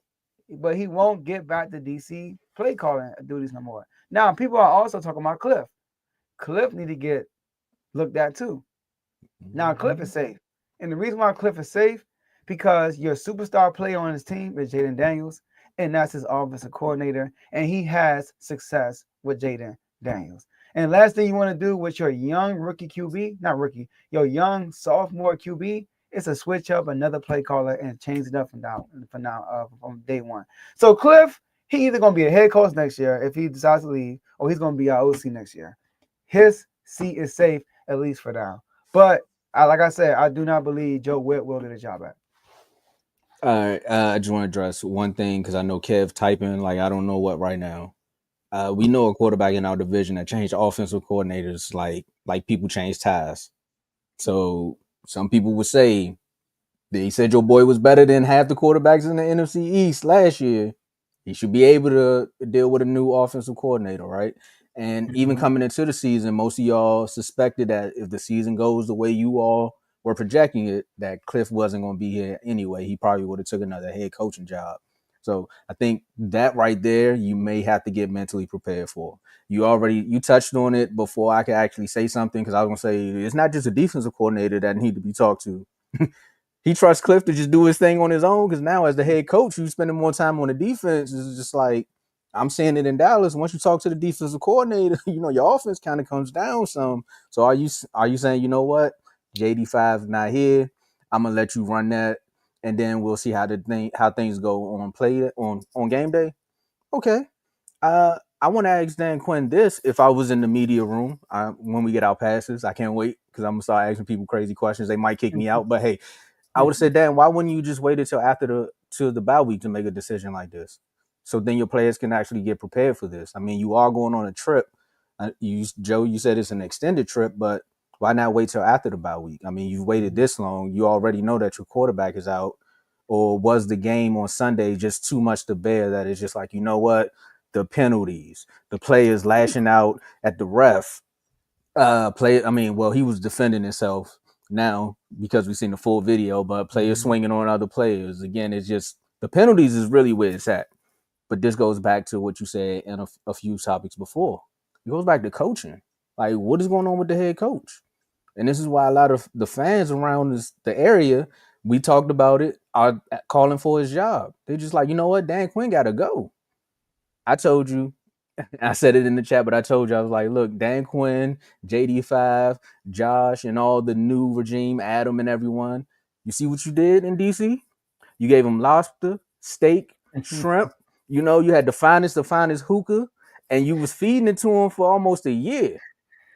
But he won't get back to DC play calling duties no more. Now, people are also talking about Cliff. Cliff need to get looked at too. Now, Cliff is safe. And the reason why Cliff is safe, because your superstar player on his team is Jaden Daniels, and that's his offensive coordinator, and he has success with Jaden Daniels. And last thing you want to do with your young rookie QB, your young sophomore QB, is to switch up another play caller and change it up from day one. So Cliff, he either going to be a head coach next year if he decides to leave, or he's going to be our OC next year. His seat is safe, at least for now. But like I said, I do not believe Joe Witt will get a job back. All right, I just want to address one thing because I know Kev typing like I don't know what right now. We know a quarterback in our division that changed offensive coordinators like people change ties. So some people would say they said your boy was better than half the quarterbacks in the NFC East last year. He should be able to deal with a new offensive coordinator, right? And even coming into the season, most of y'all suspected that if the season goes the way you all were projecting it, that Cliff wasn't going to be here anyway. He probably would have took another head coaching job. So I think that right there, you may have to get mentally prepared for. You touched on it before I could actually say something, because I was going to say it's not just a defensive coordinator that need to be talked to. He trusts Cliff to just do his thing on his own, because now as the head coach, you spending more time on the defense. It's just like, I'm seeing it in Dallas. Once you talk to the defensive coordinator, your offense kind of comes down some. So are you saying, you know what, JD5 not here, I'm gonna let you run that, and then we'll see how things go on game day? Okay. I want to ask Dan Quinn this. If I was in the media room when we get our passes, I can't wait because I'm gonna start asking people crazy questions. They might kick me out, but hey, I would have said, Dan, why wouldn't you just wait until after the bye week to make a decision like this? So then your players can actually get prepared for this. I mean, you are going on a trip. Joe, you said it's an extended trip, but why not wait till after the bye week? I mean, you've waited this long. You already know that your quarterback is out. or was the game on Sunday just too much to bear that it's just like, you know what? The penalties, the players lashing out at the ref. He was defending himself now because we've seen the full video, but players swinging on other players. Again, it's just the penalties is really where it's at. But this goes back to what you said in a few topics before. It goes back to coaching. Like, what is going on with the head coach? And this is why a lot of the fans around the area, we talked about it, are calling for his job. They're just like, you know what? Dan Quinn got to go. I told you. I said it in the chat, but I told you, I was like, look, Dan Quinn, JD5, Josh, and all the new regime, Adam and everyone. You see what you did in DC? You gave them lobster, steak, shrimp. You know, you had the finest hookah, and you was feeding it to them for almost a year.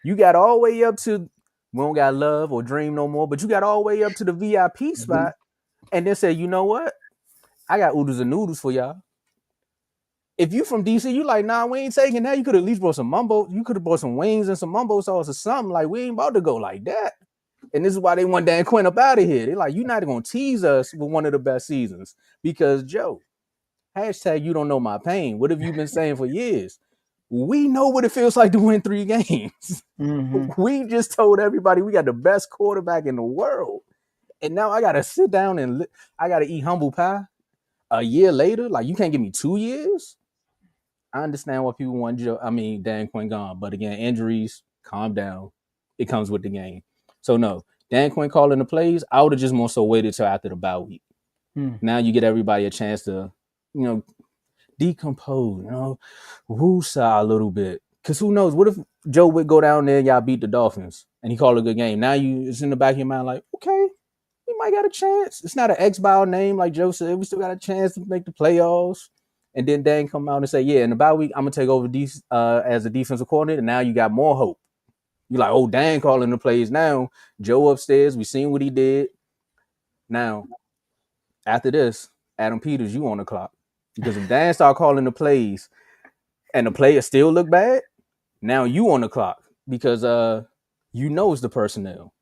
You got all the way up to, we don't got love or dream no more, but you got all the way up to the VIP spot, and then said, you know what? I got oodles and noodles for y'all. If you from DC, you like, nah, we ain't taking that. You could at least brought some mumbo. You could have brought some wings and some mumbo sauce or something. Like, we ain't about to go like that. And this is why they want Dan Quinn up out of here. They're like, you're not going to tease us with one of the best seasons. Because, Joe, hashtag you don't know my pain. What have you been saying for years? We know what it feels like to win 3 games. We just told everybody we got the best quarterback in the world. And now I got to sit down and I got to eat humble pie a year later. Like, you can't give me 2 years? I understand why people want Dan Quinn gone. But again, injuries, calm down. It comes with the game. So, no, Dan Quinn calling the plays, I would have just more so waited till after the bye week. Now you get everybody a chance to, decompose, woosah a little bit. Because who knows? What if Joe would go down there and y'all beat the Dolphins and he called a good game? Now it's in the back of your mind like, okay, we might got a chance. It's not an X-Bow name like Joe said. We still got a chance to make the playoffs. And then Dan come out and say, yeah, in the bye week, I'm going to take over as a defensive coordinator. Now you got more hope. You're like, oh, Dan calling the plays now. Joe upstairs, we seen what he did. Now, after this, Adam Peters, you on the clock. Because if Dan start calling the plays and the players still look bad, now you on the clock. Because it's the personnel.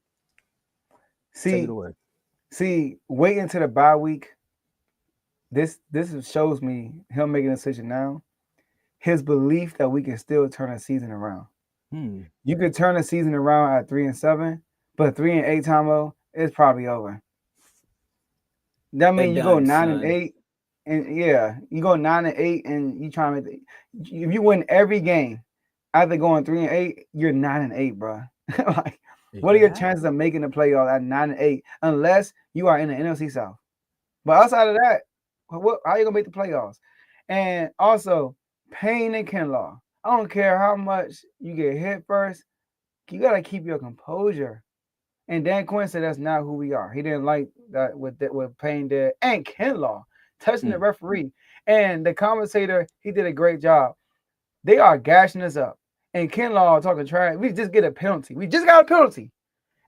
Take it away. See, wait until the bye week. This shows me him making a decision now. His belief that we can still turn a season around. You could turn a season around at 3-7, but 3-8, Tomo, it's probably over. That means you go 9-8, and you go 9-8, and you try to make if you win every game after going 3-8, you're 9-8, bro. Like, what are your chances of making the playoffs at 9-8 unless you are in the NFC South? But outside of that, how are you gonna make the playoffs? And also, Payne and Kinlaw. I don't care how much you get hit first, you gotta keep your composure. And Dan Quinn said that's not who we are. He didn't like that what Payne did, and Kinlaw touching the referee. And the commentator, he did a great job. They are gashing us up. And Kinlaw talking trash. We just get a penalty. We just got a penalty.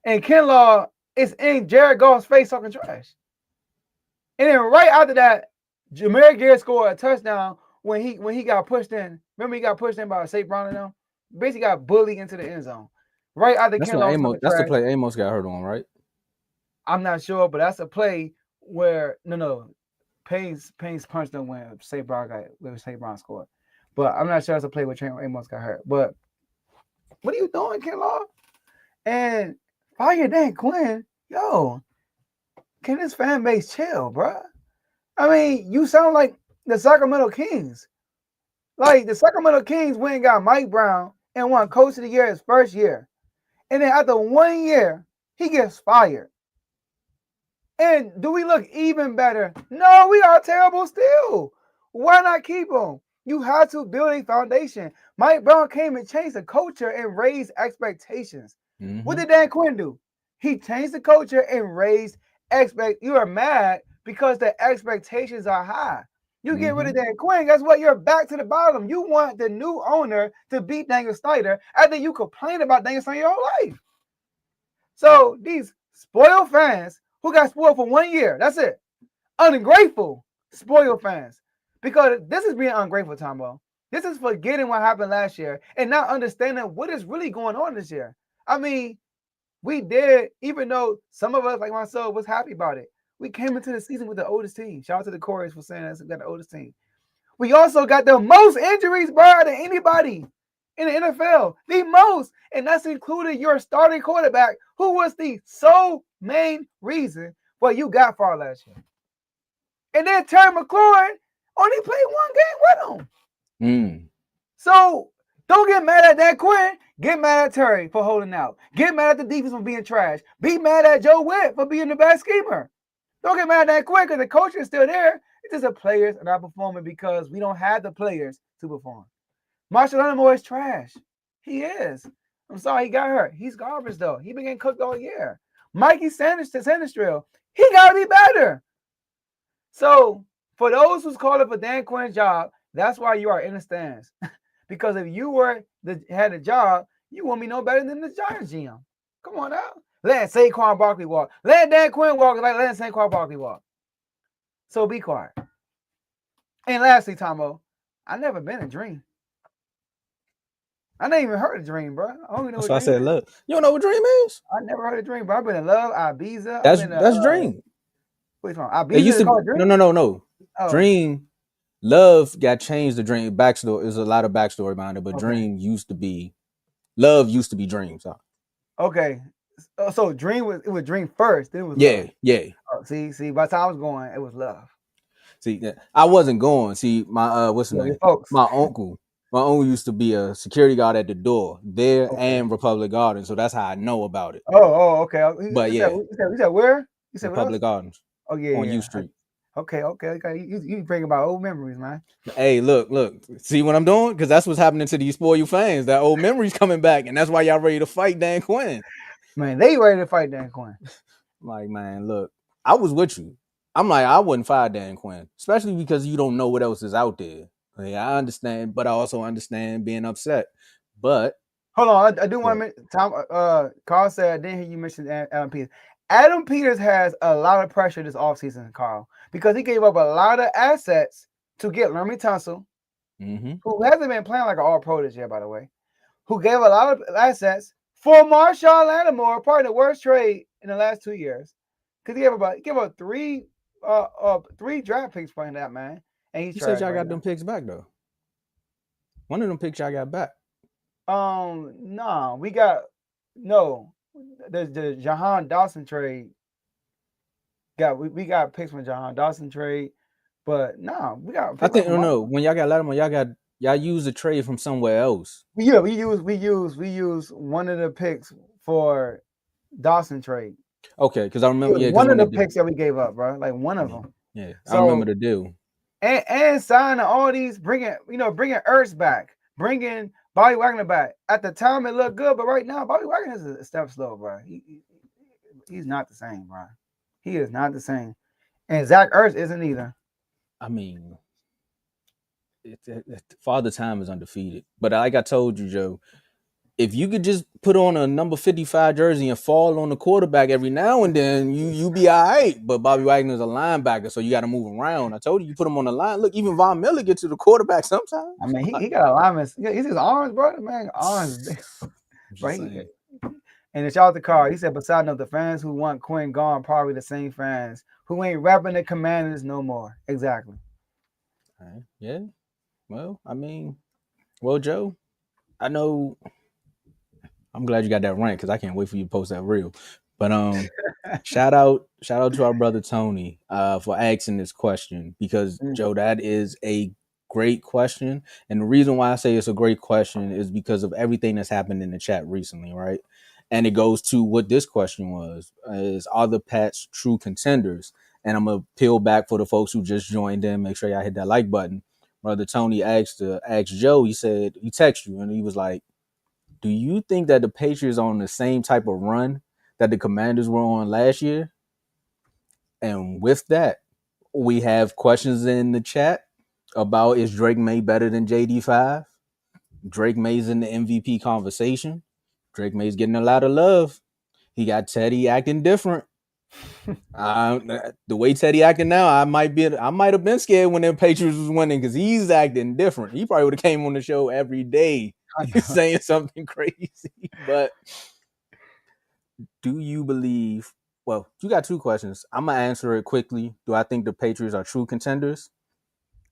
And Kinlaw is in Jared Goff's face talking trash. And then right after that, Jahmyr Gibbs scored a touchdown when he got pushed in. Remember, he got pushed in by St. Brown and them? Basically got bullied into the end zone. Right after Kinlaw. That's the play Amos got hurt on, right? I'm not sure, but that's a play where Payne's punched him when St. Brown scored. But I'm not sure that's a play where Amos got hurt. But what are you doing, Kinlaw? And fire Dan Quinn, yo. Can this fan base chill, bro? I mean, you sound like the Sacramento Kings. Like, the Sacramento Kings went and got Mike Brown and won Coach of the Year his first year. And then after 1 year, he gets fired. And do we look even better? No, we are terrible still. Why not keep him? You have to build a foundation. Mike Brown came and changed the culture and raised expectations. What did Dan Quinn do? He changed the culture and raised you are mad because the expectations are high. You get rid of Dan Quinn, guess what? You're back to the bottom. You want the new owner to beat Daniel Snyder after you complain about Daniel Snyder your whole life. So these spoiled fans who got spoiled for 1 year, that's it. Ungrateful, spoiled fans. Because this is being ungrateful, Tomo. This is forgetting what happened last year and not understanding what is really going on this year. I mean, we did, even though some of us, like myself, was happy about it. We came into the season with the oldest team. Shout out to the Corys for saying that we got the oldest team. We also got the most injuries, bro, than anybody in the NFL. The most. And that's including your starting quarterback, who was the sole main reason what you got far last year. And then Terry McLaurin only played one game with him. So don't get mad at Dan Quinn. Get mad at Terry for holding out. Get mad at the defense for being trash. Be mad at Joe Witt for being the bad schemer. Don't get mad at Dan Quinn because the coach is still there. It's just the players are not performing because we don't have the players to perform. Marshall Lattimore is trash. He is. I'm sorry he got hurt. He's garbage, though. He been getting cooked all year. Mikey Sanders-Drill, he got to be better. So for those who's calling for Dan Quinn's job, that's why you are in the stands. Because if you had a job, you won't be no better than the Giants GM. Come on now. Let Saquon Barkley walk. Let Dan Quinn walk like let Saquon Barkley walk. So be quiet. And lastly, Tomo, I never been a dream. I never even heard of Dream, bro. I don't know That's why I said love. You don't know what Dream is? I never heard of Dream, bro. I've been in Love, Ibiza. That's Dream. Wait, Ibiza It used to called Dream? No. Oh. Dream, Love got changed to Dream. Backstory, there's a lot of backstory behind it, but okay. Dream used to be, Love used to be Dream. So. Okay. So Dream was Dream first, then it was Love. Yeah. Oh, see, by the time I was going, it was Love. See, I wasn't going. See, my what's the name? Folks. My uncle used to be a security guard at the door there and Republic Gardens, so that's how I know about it. Oh, okay. But you said where? You said Republic Gardens. Oh yeah, on U Street. Okay. You bring about old memories, man. Hey, look. See what I'm doing? Because that's what's happening to these Spoil You fans. That old memories coming back, and that's why y'all ready to fight Dan Quinn. Man, they ready to fight Dan Quinn. Like, man, look, I was with you. I'm like, I wouldn't fire Dan Quinn, especially because you don't know what else is out there. Like, I understand, but I also understand being upset. But hold on, I do want to mention. Carl said I didn't hear you mention Adam Peters. Adam Peters has a lot of pressure this offseason, Carl, because he gave up a lot of assets to get Lermy Tunsil, who hasn't been playing like an all-pro this year, by the way, who gave a lot of assets for Marshall Lattimore, probably the worst trade in the last 2 years, because he gave up three draft picks playing that, man. And he said y'all got them picks back, though. One of them picks y'all got back. No, we got the Jahan Dawson trade. We got picks from Jahan Dawson trade, but no, we got. I think when y'all got Lattimore, y'all used a trade from somewhere else. Yeah, we use one of the picks for Dawson trade. Okay, because I remember one of the picks that we gave up, bro. Like one of them. Yeah, so, I remember the deal. And signing all these, bringing Ertz back, bringing Bobby Wagner back. At the time, it looked good, but right now, Bobby Wagner is a step slow, bro. He's not the same, bro. He is not the same. And Zach Ertz isn't either. I mean, Father Time is undefeated. But like I told you, Joe, if you could just put on a number 55 jersey and fall on the quarterback every now and then, you be all right. But Bobby Wagner's a linebacker, so you got to move around. I told you put him on the line. Look, even Von Miller gets to the quarterback sometimes. I mean, he got alignments. He's his arms, bro. Man, arms. Right. And it's out the car. He said, besides the fans who want Quinn gone, probably the same fans who ain't rapping the Commanders no more. Exactly. All right. Yeah. Well, I mean, Joe, I know. I'm glad you got that rank because I can't wait for you to post that reel. But shout out to our brother Tony for asking this question because Joe, that is a great question. And the reason why I say it's a great question is because of everything that's happened in the chat recently, right? And it goes to what this question was: are the Pats true contenders? And I'm gonna peel back for the folks who just joined in. Make sure y'all hit that like button. Brother Tony asked Joe. He said he texted you and he was like, do you think that the Patriots are on the same type of run that the Commanders were on last year? And with that, we have questions in the chat about is Drake May better than JD5? Drake May's in the MVP conversation. Drake May's getting a lot of love. He got Teddy acting different. The way Teddy acting now, I might have been scared when the Patriots was winning because he's acting different. He probably would have came on the show every day saying something crazy. But do you believe Well, you got two questions. I'm gonna answer it quickly. Do I think the Patriots are true contenders?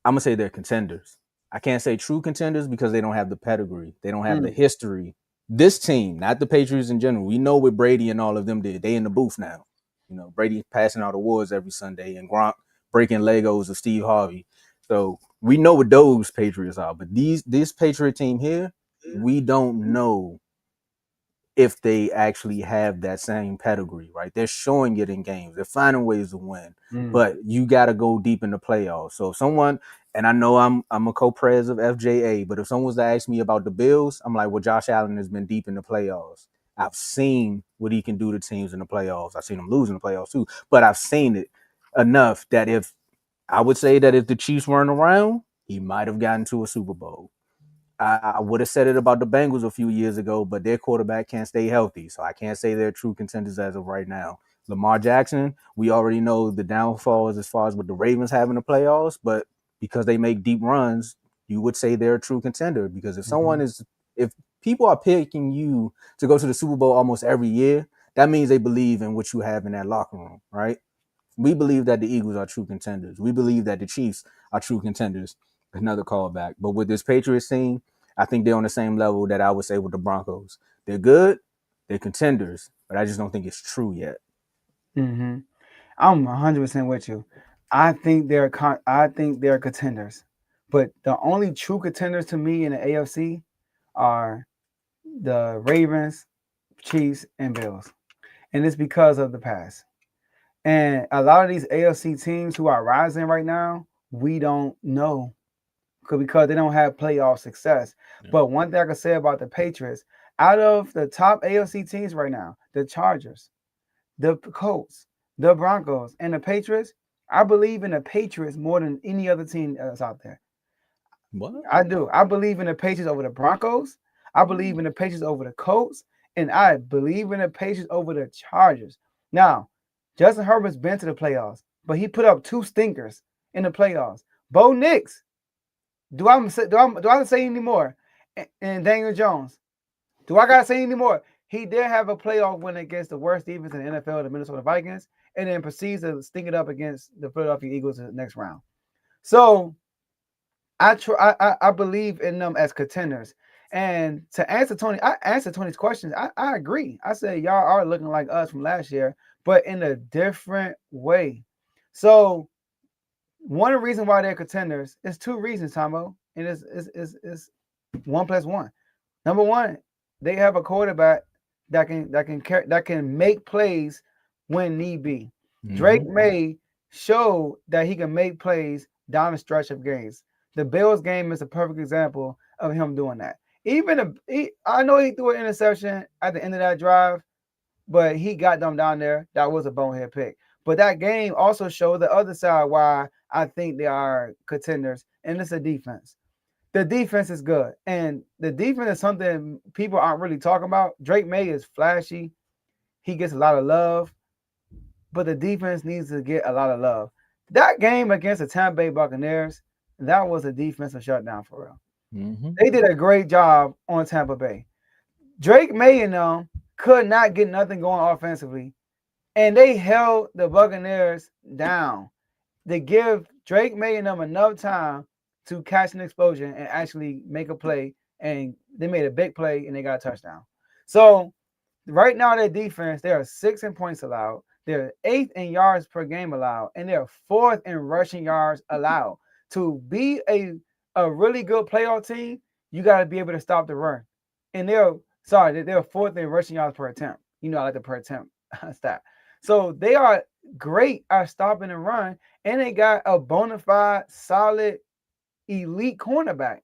I'm gonna say they're contenders. I can't say true contenders because they don't have the pedigree. They don't have the history. This team, not the Patriots in general. We know what Brady and all of them did. They in the booth now. You know, Brady passing out awards every Sunday and Gronk breaking Legos of Steve Harvey. So we know what those Patriots are. But this Patriot team here, we don't know if they actually have that same pedigree, right? They're showing it in games. They're finding ways to win, but you got to go deep in the playoffs. So if someone, and I know I'm a co-pres of FJA, but if someone was to ask me about the Bills, I'm like, well, Josh Allen has been deep in the playoffs. I've seen what he can do to teams in the playoffs. I've seen him lose in the playoffs too, but I've seen it enough that if I would say that if the Chiefs weren't around, he might have gotten to a Super Bowl. I would have said it about the Bengals a few years ago, but their quarterback can't stay healthy, so I can't say they're true contenders as of right now. Lamar Jackson, we already know the downfalls as far as what the Ravens have in the playoffs, but because they make deep runs, you would say they're a true contender. Because if people are picking you to go to the Super Bowl almost every year, that means they believe in what you have in that locker room, right? We believe that the Eagles are true contenders. We believe that the Chiefs are true contenders. Another callback. But with this Patriots team, I think they're on the same level that I would say with the Broncos. They're good, they're contenders, but I just don't think it's true yet. Mm-hmm. I'm 100% with you. I think they're contenders, but the only true contenders to me in the AFC are the Ravens, Chiefs, and Bills, and it's because of the past. And a lot of these AFC teams who are rising right now, we don't know because they don't have playoff success. Yeah. But one thing I can say about the Patriots, out of the top AFC teams right now, the Chargers, the Colts, the Broncos, and the Patriots, I believe in the Patriots more than any other team that's out there. What? I do. I believe in the Patriots over the Broncos. I believe in the Patriots over the Colts. And I believe in the Patriots over the Chargers. Now, Justin Herbert's been to the playoffs, but he put up two stinkers in the playoffs. Bo Nix, do I have to say any more? And Daniel Jones, do I got to say any more? He did have a playoff win against the worst defense in the NFL, the Minnesota Vikings, and then proceeds to stink it up against the Philadelphia Eagles in the next round. So I believe in them as contenders. And to answer I answered Tony's questions. I agree. I said y'all are looking like us from last year, but in a different way. So one of the reasons why they're contenders is two reasons, Tomo, and it's 1 + 1. Number one, they have a quarterback that can make plays when need be. Mm-hmm. Drake May showed that he can make plays down the stretch of games. The Bills game is a perfect example of him doing that. I know he threw an interception at the end of that drive, but he got them down there. That was a bonehead pick. But that game also showed the other side why I think they are contenders, and it's a defense. The defense is good, and the defense is something people aren't really talking about. Drake May is flashy. He gets a lot of love, but the defense needs to get a lot of love. That game against the Tampa Bay Buccaneers, that was a defensive shutdown for real. Mm-hmm. They did a great job on Tampa Bay. Drake May and them could not get nothing going offensively, and they held the Buccaneers down. They give Drake May and them enough time to catch an explosion and actually make a play, and they made a big play and they got a touchdown. So right now their defense, they are 6th in points allowed, they're 8th in yards per game allowed, and they're 4th in rushing yards allowed. To be a really good playoff team, you got to be able to stop the run. And they're 4th in rushing yards per attempt. You know, I like the per attempt stat. So they are great at stopping the run, and they got a bona fide, solid, elite cornerback.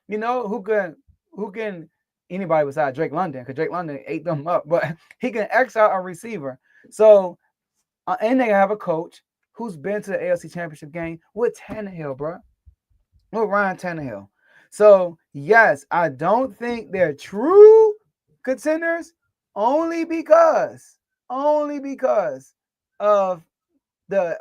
You know, who can anybody besides Drake London, because Drake London ate them up, but he can X out a receiver. So, and they have a coach who's been to the AFC Championship game with Tannehill, bro. With Ryan Tannehill. So, yes, I don't think they're true contenders only because of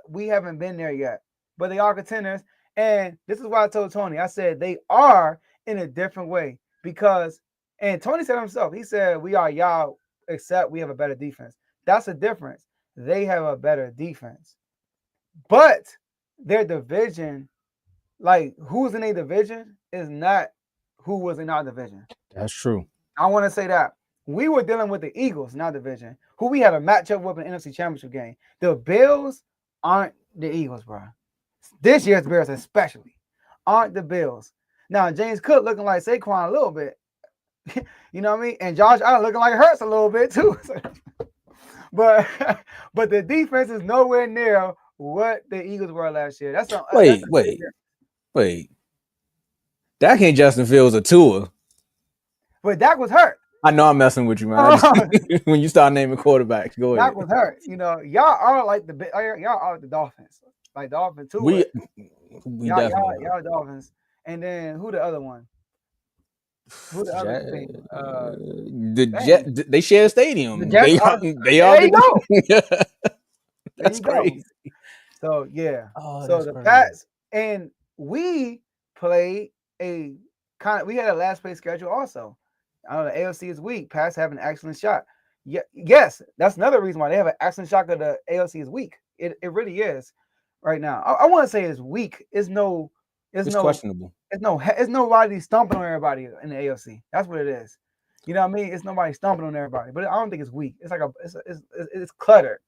we haven't been there yet. But they are contenders. And this is why I told Tony. I said they are in a different way because, and Tony said himself, he said, we are y'all, except we have a better defense. That's a difference. they have a better defense. But their division, like who's in a division, is not who was in our division. That's true. I want to say that. We were dealing with the Eagles in our division, who we had a matchup with in the NFC Championship game. The Bills aren't the Eagles, bro. This year's Bears especially aren't the Bills. Now, James Cook looking like Saquon a little bit. You know what I mean? And Josh Allen looking like Hurts a little bit too. but the defense is nowhere near what the Eagles were last year. Wait. Dak ain't Justin Fields or Tua. But Dak was hurt. I know I'm messing with you, man. When you start naming quarterbacks, go ahead. Dak was hurt. You know, y'all are like the Dolphins. Like Dolphins too. We y'all definitely y'all Dolphins. And then who the other one? Who the other team? They share a stadium. The Jets they are. There you go. That's crazy. So yeah. So the Pats, and we played we had a last place schedule also. I know the AFC is weak. Pats have an excellent shot. Yes, that's another reason why they have an excellent shot that the AFC is weak. It really is right now. I want to say it's weak. It's questionable. It's nobody stumping on everybody in the AFC. That's what it is. You know what I mean? It's nobody stumping on everybody, but I don't think it's weak. It's like it's cluttered.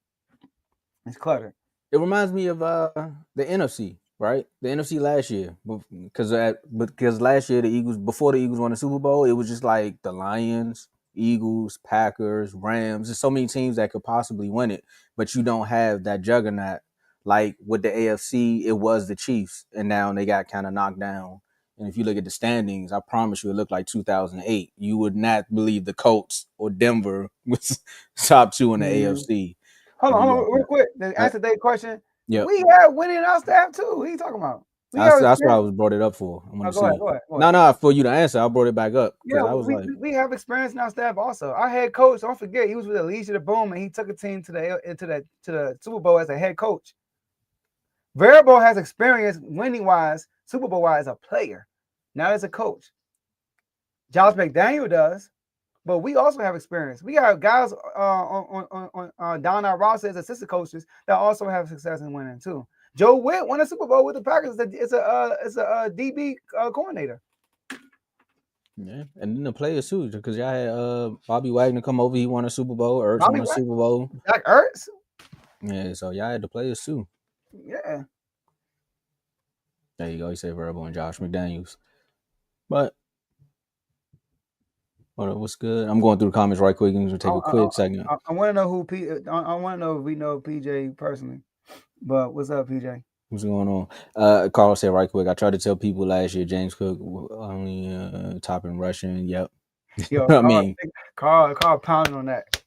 It's cluttered. It reminds me of the NFC, right? The NFC last year, because last year the Eagles, before the Eagles won the Super Bowl, it was just like the Lions, Eagles, Packers, Rams. There's so many teams that could possibly win it, but you don't have that juggernaut. Like with the AFC, it was the Chiefs, and now they got kind of knocked down. And if you look at the standings, I promise you it looked like 2008. You would not believe the Colts or Denver was top 2 in the AFC. Hold on, real quick. To answer that question, yeah, we have winning in our staff too. What are you talking about? That's what I was brought it up for. I want to see. Go ahead. No, for you to answer, I brought it back up. Yeah, we have experience in our staff also. Our head coach, don't forget, he was with Alicia the Boom, and he took a team to the Super Bowl as a head coach. Variable has experience winning wise, Super Bowl wise, as a player, not as a coach. Josh McDaniel does, but we also have experience. We have guys on down our roster as assistant coaches that also have success in winning too. Joe Witt won a Super Bowl with the Packers. It's a DB coordinator. Yeah, and then the players too, because y'all had Bobby Wagner come over. He won a Super Bowl. Ertz won a Super Bowl. Zach Ertz. Yeah, so y'all had the players too. Yeah. There you go. You say Verbal and Josh McDaniels. But what's good? I'm going through the comments right quick and we'll take a quick segment. I want to know I want to know if we know PJ personally. But what's up, PJ? What's going on? Carl said right quick, I tried to tell people last year James Cook only top in rushing. Yep. Yo, I mean, Carl pounding on that.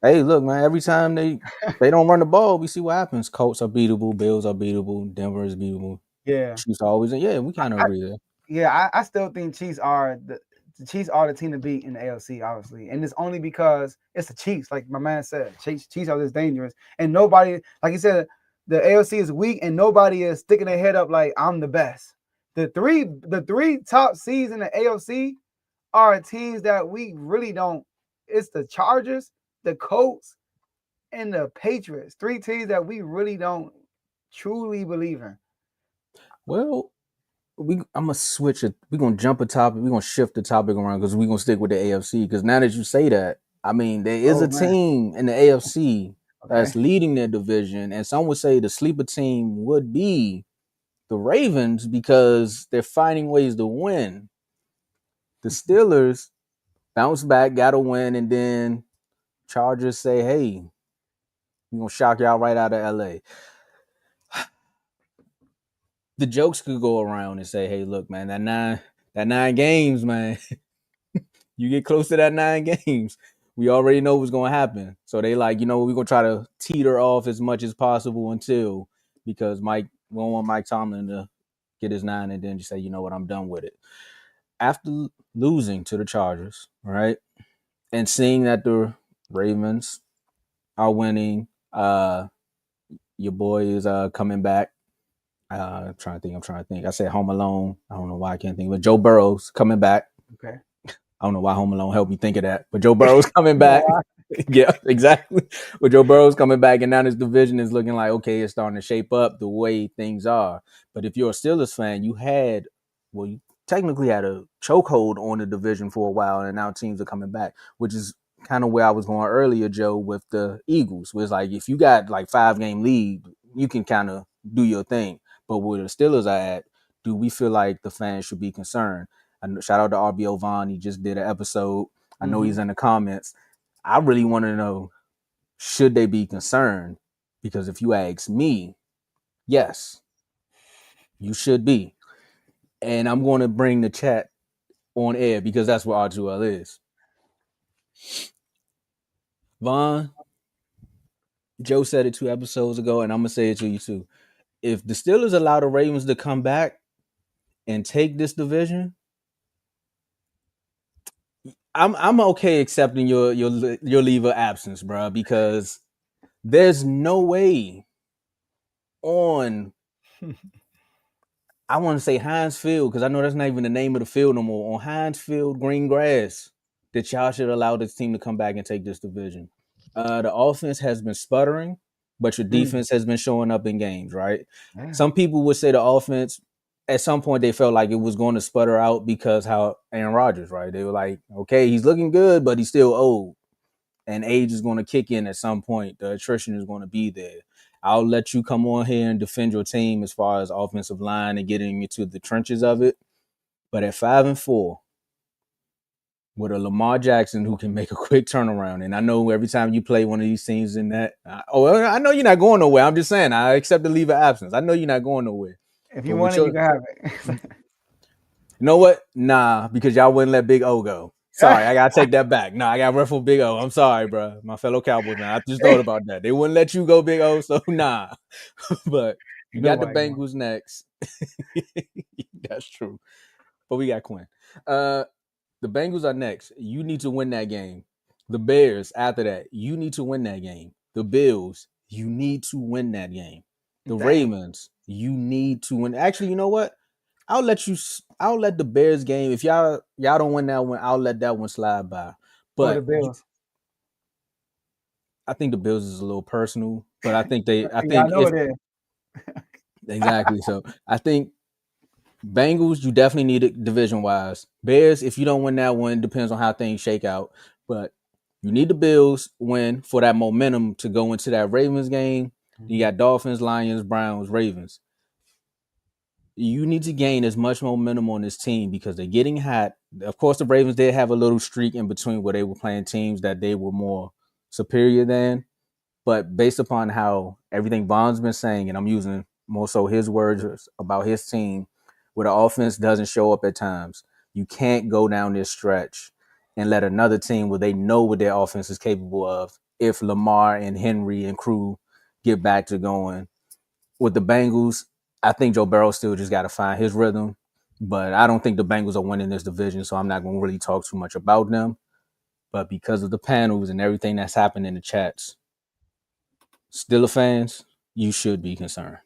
Hey, look, man, every time they don't run the ball, we see what happens. Colts are beatable, Bills are beatable, Denver is beatable. Yeah. Chiefs are always we kind of agree there. Yeah, I still think Chiefs are the Chiefs are the team to beat in the AFC, obviously. And it's only because it's the Chiefs, like my man said. Chiefs are this dangerous. And nobody, like he said, the AFC is weak and nobody is sticking their head up like I'm the best. The three top seeds in the AFC are teams that we really don't. It's the Chargers, the Colts, and the Patriots. 3 teams that we really don't truly believe in. Well, I'm gonna switch it. We're gonna jump a topic. We're gonna shift the topic around because we're gonna stick with the AFC. Because now that you say that, I mean, there is a team in the AFC that's leading their division, and some would say the sleeper team would be the Ravens because they're finding ways to win. The Steelers bounce back, got to win, and then Chargers say, "Hey, we're gonna shock y'all right out of LA." The jokes could go around and say, "Hey, look, man, that 9 games, man, you get close to that 9 games, we already know what's going to happen." So they like, we're going to try to teeter off as much as possible until, because we don't want Mike Tomlin to get his 9 and then just say, you know what, I'm done with it. After losing to the Chargers, right, and seeing that the Ravens are winning, your boy is coming back. I'm trying to think. I said Home Alone. I don't know why I can't think, but Joe Burrow's coming back. Okay. I don't know why Home Alone helped me think of that, but Joe Burrow's coming back. Yeah, exactly. With Joe Burrow's coming back, and now this division is looking like, okay, it's starting to shape up the way things are. But if you're a Steelers fan, you technically had a chokehold on the division for a while, and now teams are coming back, which is kind of where I was going earlier, Joe, with the Eagles. Where it's like, if you got like 5-game lead, you can kind of do your thing. But where the Steelers are at, do we feel like the fans should be concerned? Shout out to RBO Vaughn. He just did an episode. I know he's in the comments. I really want to know, should they be concerned? Because if you ask me, yes, you should be. And I'm going to bring the chat on air because that's what R2L is. Vaughn, Joe said it 2 episodes ago, and I'm going to say it to you too. If the Steelers allow the Ravens to come back and take this division, I'm okay accepting your leave of absence, bro, because there's no way on I want to say Heinz Field, because I know that's not even the name of the field no more. On Heinz Field, green grass, that y'all should allow this team to come back and take this division. The offense has been sputtering, but your defense has been showing up in games, right? Yeah. Some people would say the offense, at some point, they felt like it was going to sputter out because how Aaron Rodgers, right? They were like, okay, he's looking good, but he's still old. And age is going to kick in at some point. The attrition is going to be there. I'll let you come on here and defend your team as far as offensive line and getting into the trenches of it. But at 5-4, with a Lamar Jackson who can make a quick turnaround, and I know every time you play one of these teams in that, I know you're not going nowhere. I'm just saying, I accept the leave of absence. I know you're not going nowhere. If you want it, you can have it. You know what? Nah, because y'all wouldn't let Big O go. Sorry, I gotta take that back. No, I gotta ruffle Big O. I'm sorry, bro. My fellow Cowboys man. I just thought about that. They wouldn't let you go, Big O, so nah. But you got the Bengals next. That's true. But we got Quinn. The Bengals are next. You need to win that game. The Bears, after that, you need to win that game. The Bills, you need to win that game. The Ravens, you need to win. Actually, you know what? I'll let the Bears game. If y'all don't win that one, I'll let that one slide by. But the Bills. I think the Bills is a little personal, but I think I know it is. Exactly. So I think Bengals, you definitely need it division wise. Bears, if you don't win that one, depends on how things shake out. But you need the Bills win for that momentum to go into that Ravens game. You got Dolphins, Lions, Browns, Ravens. You need to gain as much momentum on this team because they're getting hot. Of course, the Ravens did have a little streak in between where they were playing teams that they were more superior than. But based upon how everything Vaughn's been saying, and I'm using more so his words about his team, where the offense doesn't show up at times, you can't go down this stretch and let another team where they know what their offense is capable of, if Lamar and Henry and crew get back to going. With the Bengals, I think Joe Burrow still just got to find his rhythm, but I don't think the Bengals are winning this division, so I'm not going to really talk too much about them. But because of the panels and everything that's happened in the chats, Steelers fans, you should be concerned.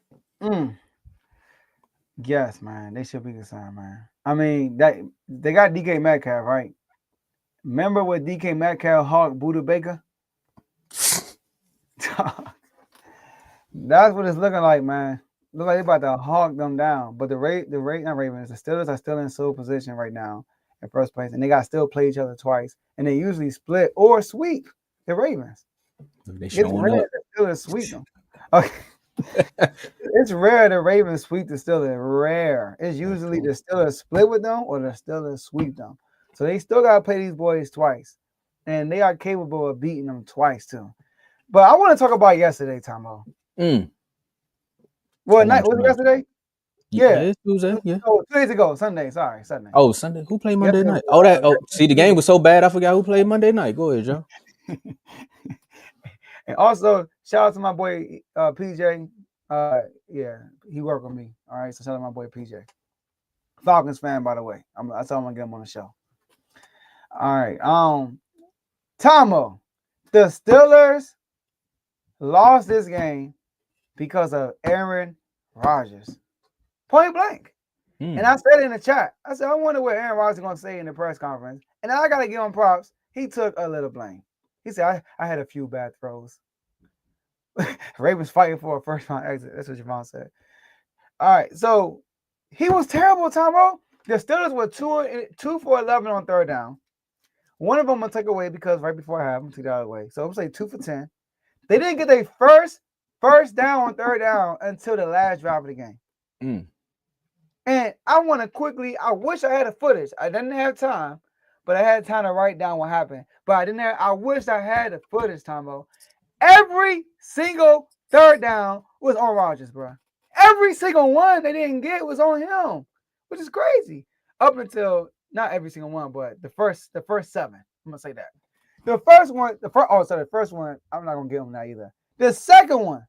Yes, man, they should be concerned, man. I mean, that they got DK Metcalf, right? Remember what DK Metcalf hawked Buda Baker? That's what it's looking like, man. Look like they about to hawk them down. But the Ravens, the Steelers are still in sole position right now in first place, and they got to still play each other twice, and they usually split or sweep the Ravens. They showing rare up. the Steelers sweep them. Okay. It's rare the Ravens sweep the Steelers. Rare. It's usually the Steelers split with them or the Steelers sweep them. So they still got to play these boys twice, and they are capable of beating them twice too. But I want to talk about yesterday, Tomo. Well, night was it yesterday? Yeah, it's Tuesday. Yeah. Oh, 2 days ago, Sunday. Sorry, Sunday. Oh, Sunday. Who played Monday night? See, the game was so bad, I forgot who played Monday night. Go ahead, Joe. And also, shout out to my boy PJ. Yeah, he worked with me. All right, so shout out to my boy PJ. Falcons fan, by the way. That's all I'm gonna get him on the show. All right. Tomo, the Steelers lost this game because of Aaron Rodgers. Point blank. And I said in the chat, I said, I wonder what Aaron Rodgers is going to say in the press conference. And I got to give him props. He took a little blame. He said, I had a few bad throws. Ravens fighting for a first round exit. That's what Javon said. All right, so he was terrible, Tomo. The Steelers were 2 for 11 on third down. One of them I'm gonna take away because right before I have them, took that away. So I'm gonna say 2 for 10. They didn't get their first down on third down until the last drive of the game. Mm. And I want to quickly, I wish I had the footage. I didn't have time, but I had time to write down what happened. But I wish I had the footage, Tomo. Every single third down was on Rodgers, bro. Every single one they didn't get was on him, which is crazy. Up until not every single one, but the first 7. I'm gonna say that. The first one, the first one, I'm not gonna give him that either. The second one,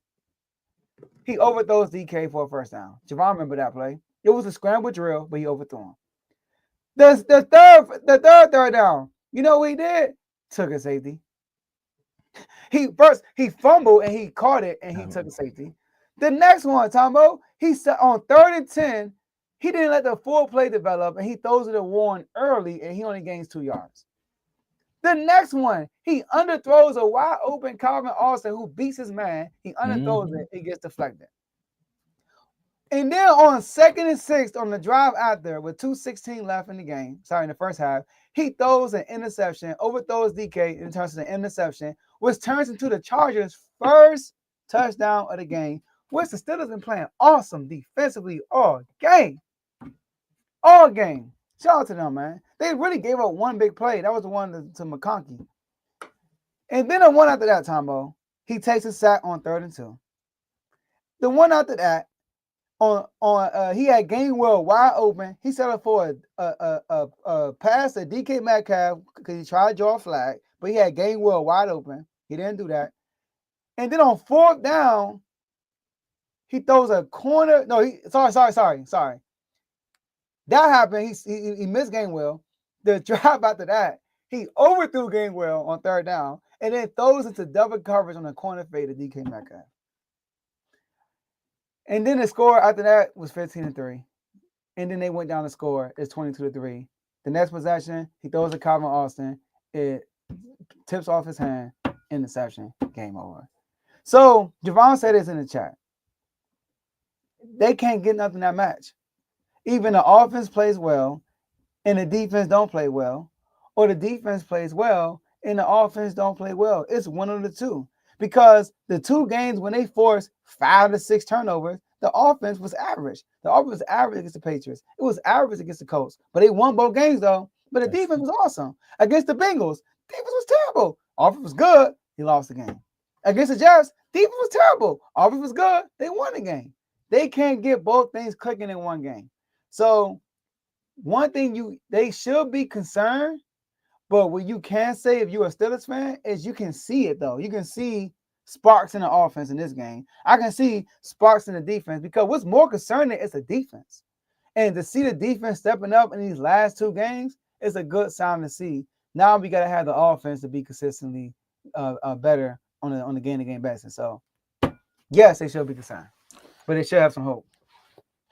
he overthrows DK for a first down. Javon remember that play. It was a scramble drill, but he overthrew him. The third down. You know what he did? Took a safety. He fumbled and he caught it and he took a safety. The next one, Tomo, he said on 3rd and 10, he didn't let the full play develop and he throws it to Warren early and he only gains 2 yards. The next one, he underthrows a wide open Calvin Austin who beats his man. He underthrows it, it gets deflected. And then on 2nd and 6 on the drive after with 2:16 left in the game, in the first half, he throws an interception, overthrows DK, and turns to an interception, which turns into the Chargers' first touchdown of the game, which the Steelers been playing awesome defensively all game. All game. Shout out to them, man. They really gave up one big play. That was the one to McConkey. And then the one after that, Tombo, he takes a sack on 3rd and 2. The one after that, he had Gainwell wide open. He settled for a pass to DK Metcalf because he tried to draw a flag, but he had Gainwell wide open. He didn't do that. And then on 4th down, he throws a corner. No, sorry. That happened. He missed Gainwell. The drive after that, he overthrew Gainwell on 3rd down and then throws into double coverage on the corner fade to DK Metcalf. And then the score after that was 15-3. And then they went down the score. It's 22-3. The next possession, he throws a Calvin Austin. It tips off his hand. Interception. Game over. So Javon said this in the chat. They can't get nothing that match. Even the offense plays well and the defense don't play well, or the defense plays well and the offense don't play well. It's one of the two. Because the 2 games when they forced 5 to 6 turnovers, the offense was average. The offense was average against the Patriots. It was average against the Colts. But they won both games, though. But the defense was awesome. Against the Bengals, defense was terrible. Offense was good. He lost the game. Against the Jets, defense was terrible. Offense was good. They won the game. They can't get both things clicking in one game. So one thing they should be concerned. But what you can say if you're a Steelers fan is you can see it, though. You can see sparks in the offense in this game. I can see sparks in the defense because what's more concerning is the defense. And to see the defense stepping up in these last 2 games is a good sign to see. Now we got to have the offense to be consistently better on the game-to-game basis. So, yes, they should be concerned. But they should have some hope.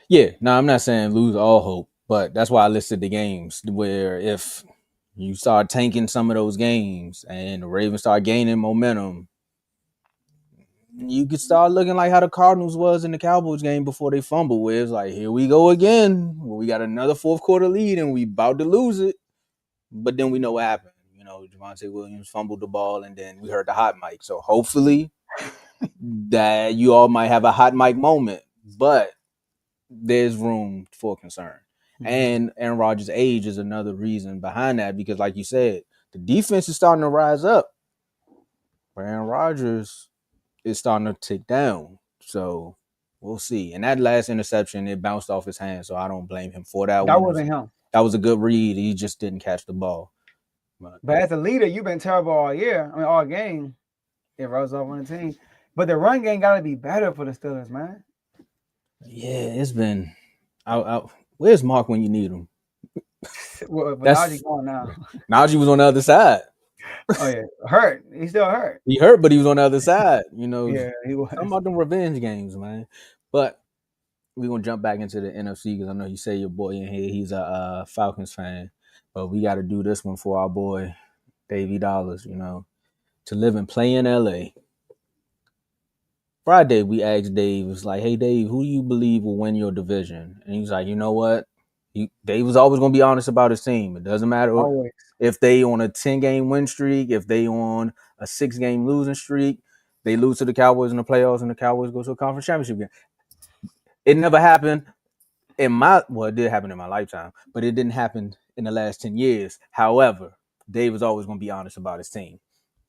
Yeah, no, I'm not saying lose all hope, but that's why I listed the games where if you start tanking some of those games and the Ravens start gaining momentum, you could start looking like how the Cardinals was in the Cowboys game before they fumbled, where it's like, here we go again. We got another 4th quarter lead and we about to lose it. But then we know what happened. You know, Javonte Williams fumbled the ball and then we heard the hot mic. So hopefully that you all might have a hot mic moment, but there's room for concern. And Aaron Rodgers' age is another reason behind that because, like you said, the defense is starting to rise up. But Aaron Rodgers is starting to tick down. So we'll see. And that last interception, it bounced off his hand, so I don't blame him for that one. That wasn't him. That was a good read. He just didn't catch the ball. But as a leader, you've been terrible all year. I mean, all game. It rose off on the team. But the run game got to be better for the Steelers, man. Yeah, it's been where's Mark when you need him? Najee going now. Najee was on the other side. Oh, yeah. Hurt. He's still hurt. He hurt, but he was on the other side. You know, yeah, he was. Talking about them revenge games, man. But we're going to jump back into the NFC because I know you say your boy in here, he's a Falcons fan. But we got to do this one for our boy, Davey Dollars, you know. to live and play in LA. Friday, we asked Dave, it was like, hey, Dave, who do you believe will win your division? And he's like, you know what? Dave was always going to be honest about his team. It doesn't matter Always. if they on a 10-game win streak, if they on a 6-game losing streak, they lose to the Cowboys in the playoffs and the Cowboys go to a conference championship game. It never happened it did happen in my lifetime, but it didn't happen in the last 10 years. However, Dave was always going to be honest about his team.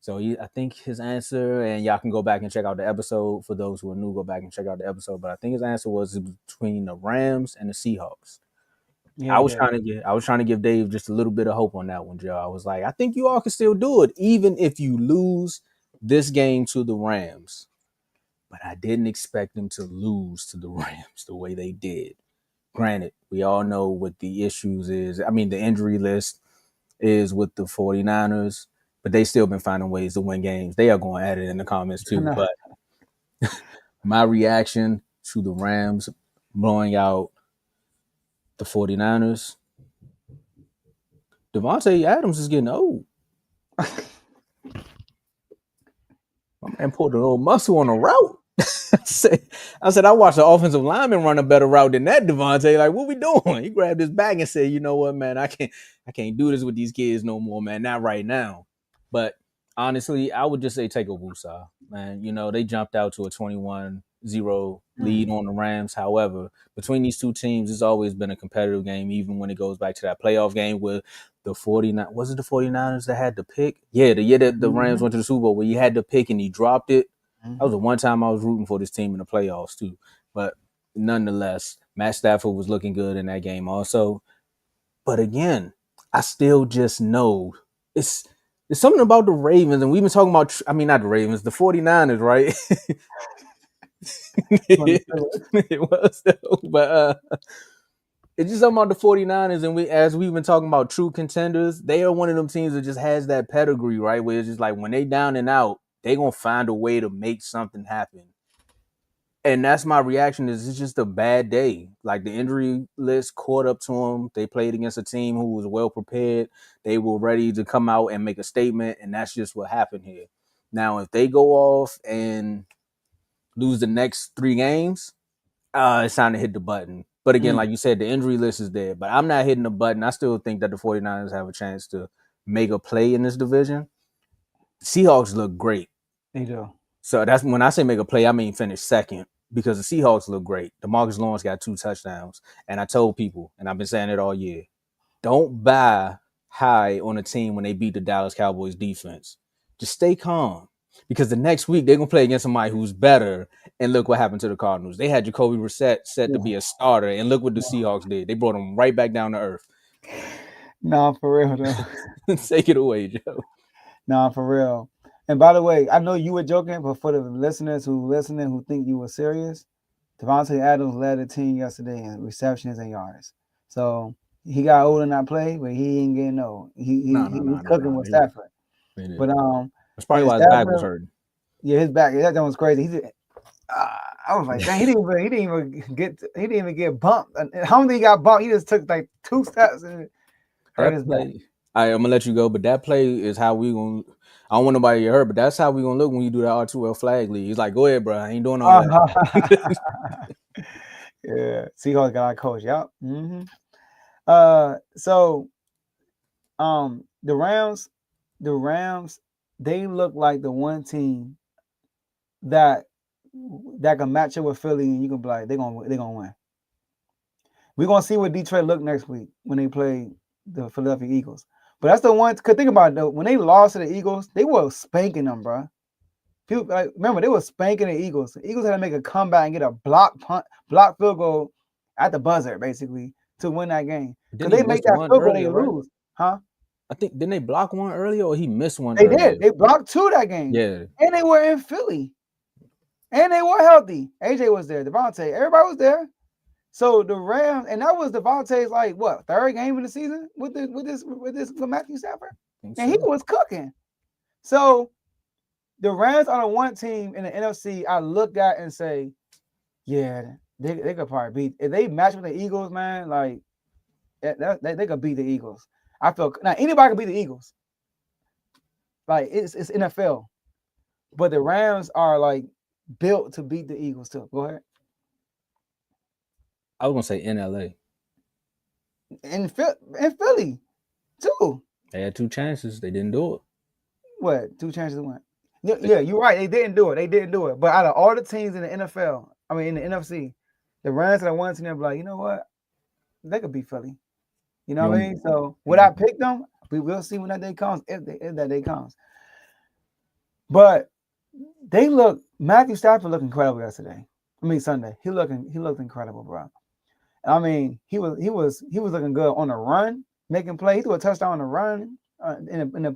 So I think his answer, and y'all can go back and check out the episode. For those who are new, go back and check out the episode. But I think his answer was between the Rams and the Seahawks. Yeah, I was trying to give Dave just a little bit of hope on that one, Joe. I was like, I think you all can still do it, even if you lose this game to the Rams. But I didn't expect them to lose to the Rams the way they did. Granted, we all know what the issues is. I mean, the injury list is with the 49ers, but they still been finding ways to win games. They are going at it in the comments too. But my reaction to the Rams blowing out the 49ers, Devontae Adams is getting old. My man pulled a little muscle on a route. I said, I watched the offensive lineman run a better route than that, Devontae. Like, what we doing? He grabbed his bag and said, you know what, man, I can't do this with these kids no more, man. Not right now. But honestly, I would just say take a woosah, man. You know, they jumped out to a 21-0 lead on the Rams. However, between these two teams, it's always been a competitive game, even when it goes back to that playoff game with the 49ers. Was it the 49ers that had the pick? Yeah, the year that the Rams went to the Super Bowl, where he had the pick and he dropped it. That was the one time I was rooting for this team in the playoffs too. But nonetheless, Matt Stafford was looking good in that game also. But again, I still just know it's something about the Ravens, and we've been talking about, not the Ravens, the 49ers, right? It was though. But it's just something about the 49ers, and as we've been talking about true contenders, they are one of them teams that just has that pedigree, right? Where it's just like when they down and out, they're going to find a way to make something happen. And that's my reaction is it's just a bad day. Like the injury list caught up to them. They played against a team who was well prepared. They were ready to come out and make a statement, and that's just what happened here. Now, if they go off and lose the next 3 games, it's time to hit the button. But again, like you said, the injury list is there. But I'm not hitting the button. I still think that the 49ers have a chance to make a play in this division. Seahawks look great. They do. So that's when I say make a play, I mean finish second, because the Seahawks look great. DeMarcus Lawrence got 2 touchdowns. And I told people, and I've been saying it all year, don't buy high on a team when they beat the Dallas Cowboys defense. Just stay calm. Because the next week they're going to play against somebody who's better. And look what happened to the Cardinals. They had Jacoby Brissett set to be a starter. And look what the Seahawks did. They brought him right back down to earth. Nah, for real, though. Take it away, Joe. Nah, for real. And by the way, I know you were joking, but for the listeners who think you were serious, Devontae Adams led the team yesterday in receptions and yards. So he got old in that play, but he ain't getting old. He's cooking with Stafford. But that's probably why his back was hurting. Yeah, his back. That was crazy. I was like, dang, he didn't even get bumped. How many he got bumped? He just took like 2 steps and hurt his back. I'm gonna let you go, but that play is how we gonna. I don't want nobody to get hurt, but that's how we gonna look when you do that R2L flag lead. He's like, go ahead, bro. I ain't doing all that. Yeah, Seahawks got our coach. Yep. Mm-hmm. So, the Rams, they look like the one team that can match up with Philly, and you can be like, they're gonna win. We're gonna see what Detroit look next week when they play the Philadelphia Eagles. But that's the one. Cause think about it though, when they lost to the Eagles, they were spanking them, bro. People remember they were spanking the Eagles. The Eagles had to make a comeback and get a block field goal at the buzzer, basically, to win that game. Because they make that field goal, they lose, huh? I think didn't they block one earlier, or he missed one? They did. They blocked 2 that game. Yeah, and they were in Philly, and they were healthy. AJ was there, Devontae, everybody was there. So the Rams, and that was Devontae's like what 3rd game of the season with Matthew Stafford, and he was cooking. So the Rams are the one team in the NFC I look at and say, yeah, they could probably beat if they match with the Eagles, man. Like they could beat the Eagles. I feel now anybody can beat the Eagles. Like it's NFL, but the Rams are like built to beat the Eagles too. Go ahead. I was gonna say in LA. In Philly too. They had 2 chances. They didn't do it. What 2 chances to win? Yeah, you're right. They didn't do it. But out of all the teams in the NFL, I mean in the NFC, the Rams are the one team that be like, you know what? They could beat Philly. You know what I mean? So would I pick them? We will see when that day comes, if that day comes. But they look. Matthew Stafford looked incredible yesterday. I mean Sunday. He looked incredible, bro. I mean he was looking good on the run, making play. He threw a touchdown on the run. In the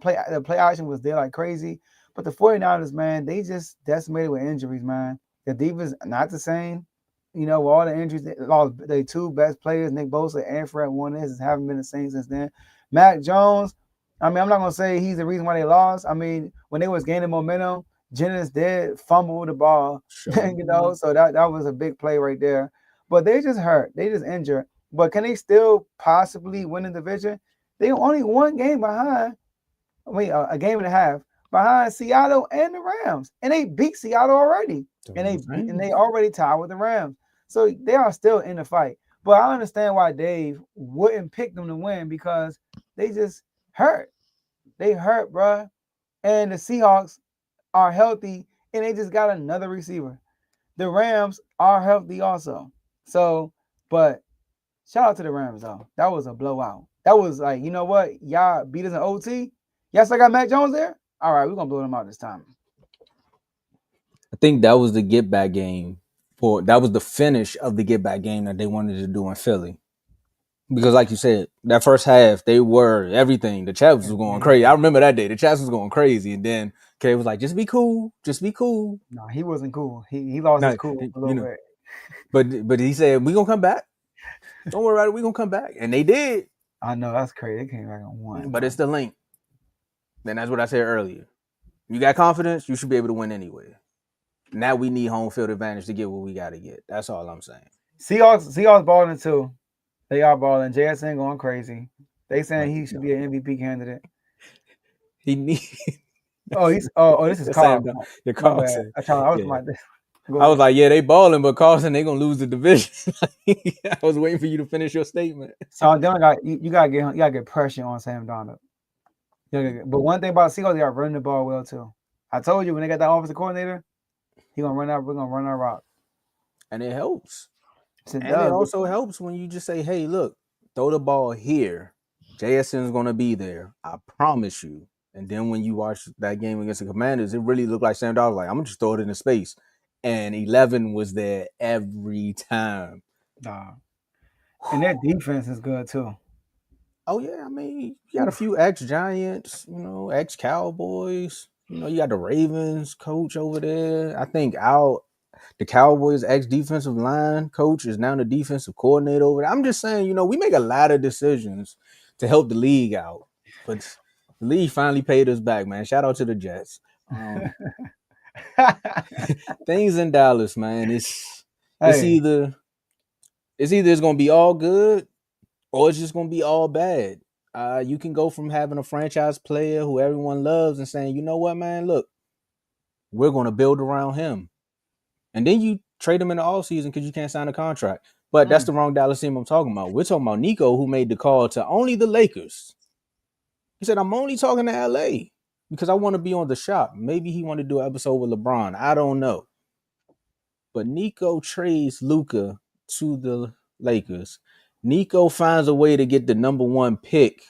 play action was there like crazy. But the 49ers, man, they just decimated with injuries, man. The defense not the same. You know, with all the injuries, they lost their 2 best players, Nick Bosa and Fred Warner, haven't been the same since then. Mac Jones, I mean, I'm not gonna say he's the reason why they lost. I mean, when they was gaining momentum, Jennings did fumble the ball, you know, so that was a big play right there. But they just hurt, they just injured. But can they still possibly win the division? They only 1 game behind. A game and a half behind Seattle and the Rams, and they beat Seattle already, and they already tied with the Rams. So they are still in the fight. But I understand why Dave wouldn't pick them to win because they just hurt. They hurt, bro. And the Seahawks are healthy, and they just got another receiver. The Rams are healthy also. So, but shout out to the Rams, though. That was a blowout. That was like, you know what? Y'all beat us in OT. Y'all still got Mac Jones there? All right, we're going to blow them out this time. I think that was the get back game. That was the finish of the get back game that they wanted to do in Philly. Because like you said, that first half, they were everything. The chat was going crazy. I remember that day. The chat was going crazy. And then Kay was like, just be cool. Just be cool. No, he wasn't cool. He lost his cool a little bit. But he said, we're going to come back. Don't worry about it. We're going to come back. And they did. I know. That's crazy. They came back on 1. But it's the link. Then that's what I said earlier. You got confidence, you should be able to win anyway. Now we need home field advantage to get what we got to get. That's all I'm saying. Seahawks balling too. They are balling. JSN going crazy. They saying he should be an MVP candidate. He needs. This is Carl. Your Carlson. I was like, yeah, they balling, but Carlson, they gonna lose the division. I was waiting for you to finish your statement. So you gotta get pressure on Sam Darnold. But one thing about Seahawks, they are running the ball well too. I told you when they got that offensive coordinator, we're gonna run our rock. And it helps. It also helps when you just say, hey, look, throw the ball here. JSN is gonna be there. I promise you. And then when you watch that game against the Commanders, it really looked like Sam Darnold was like, I'm gonna just throw it into space. And 11 was there every time. And their defense is good too. Oh yeah, I mean, you got a few ex-Giants, ex-Cowboys. You got the Ravens coach over there. I think the Cowboys ex-defensive line coach is now the defensive coordinator over there. I'm just saying, we make a lot of decisions to help the league out. But the league finally paid us back, man. Shout out to the Jets. Things in Dallas, man. It's either it's gonna be all good or it's just gonna be all bad. You can go from having a franchise player who everyone loves and saying, you know what, man, look, we're gonna build around him. And then you trade him in the offseason because you can't sign a contract. But that's the wrong Dallas team I'm talking about. We're talking about Nico, who made the call to only the Lakers. He said, I'm only talking to LA because I want to be on the shop. Maybe he wanted to do an episode with LeBron. I don't know. But Nico trades Luka to the Lakers. Nico finds a way to get the number 1 pick